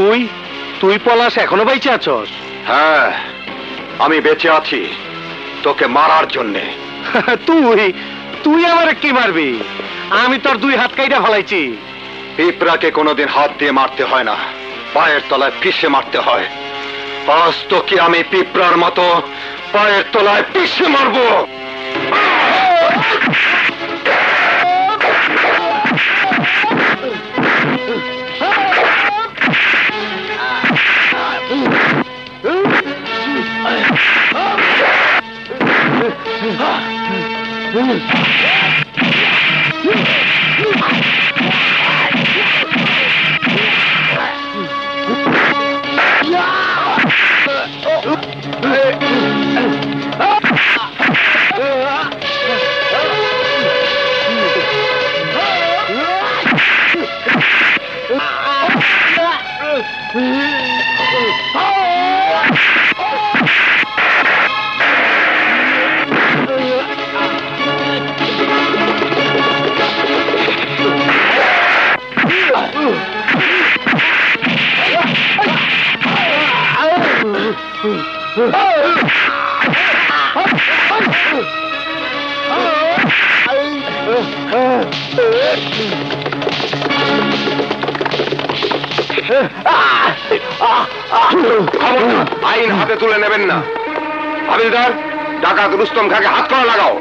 তুই তুই পলাশ এখনো বাইচে আছস? হ্যাঁ, আমি বেঁচে আছি তোকে মারার জন্যে। তুই তুই আমারে কি মারবি? আমি তোর 2 হাত কাইটা ফলাইছি। পিঁপড়াকে কোনোদিন হাত দিয়ে মারতে হয় না, পায়ের তলায় পিষে মারতে হয়। আজ তোকে আমি পিঁপড়ার মতো পায়ের তলায় পিষে মারবো। আইন হাতে তুলে নেবেন না। হাবিলদার, ডাকাত রুস্তম খাঁকে হাত করা লাগাও।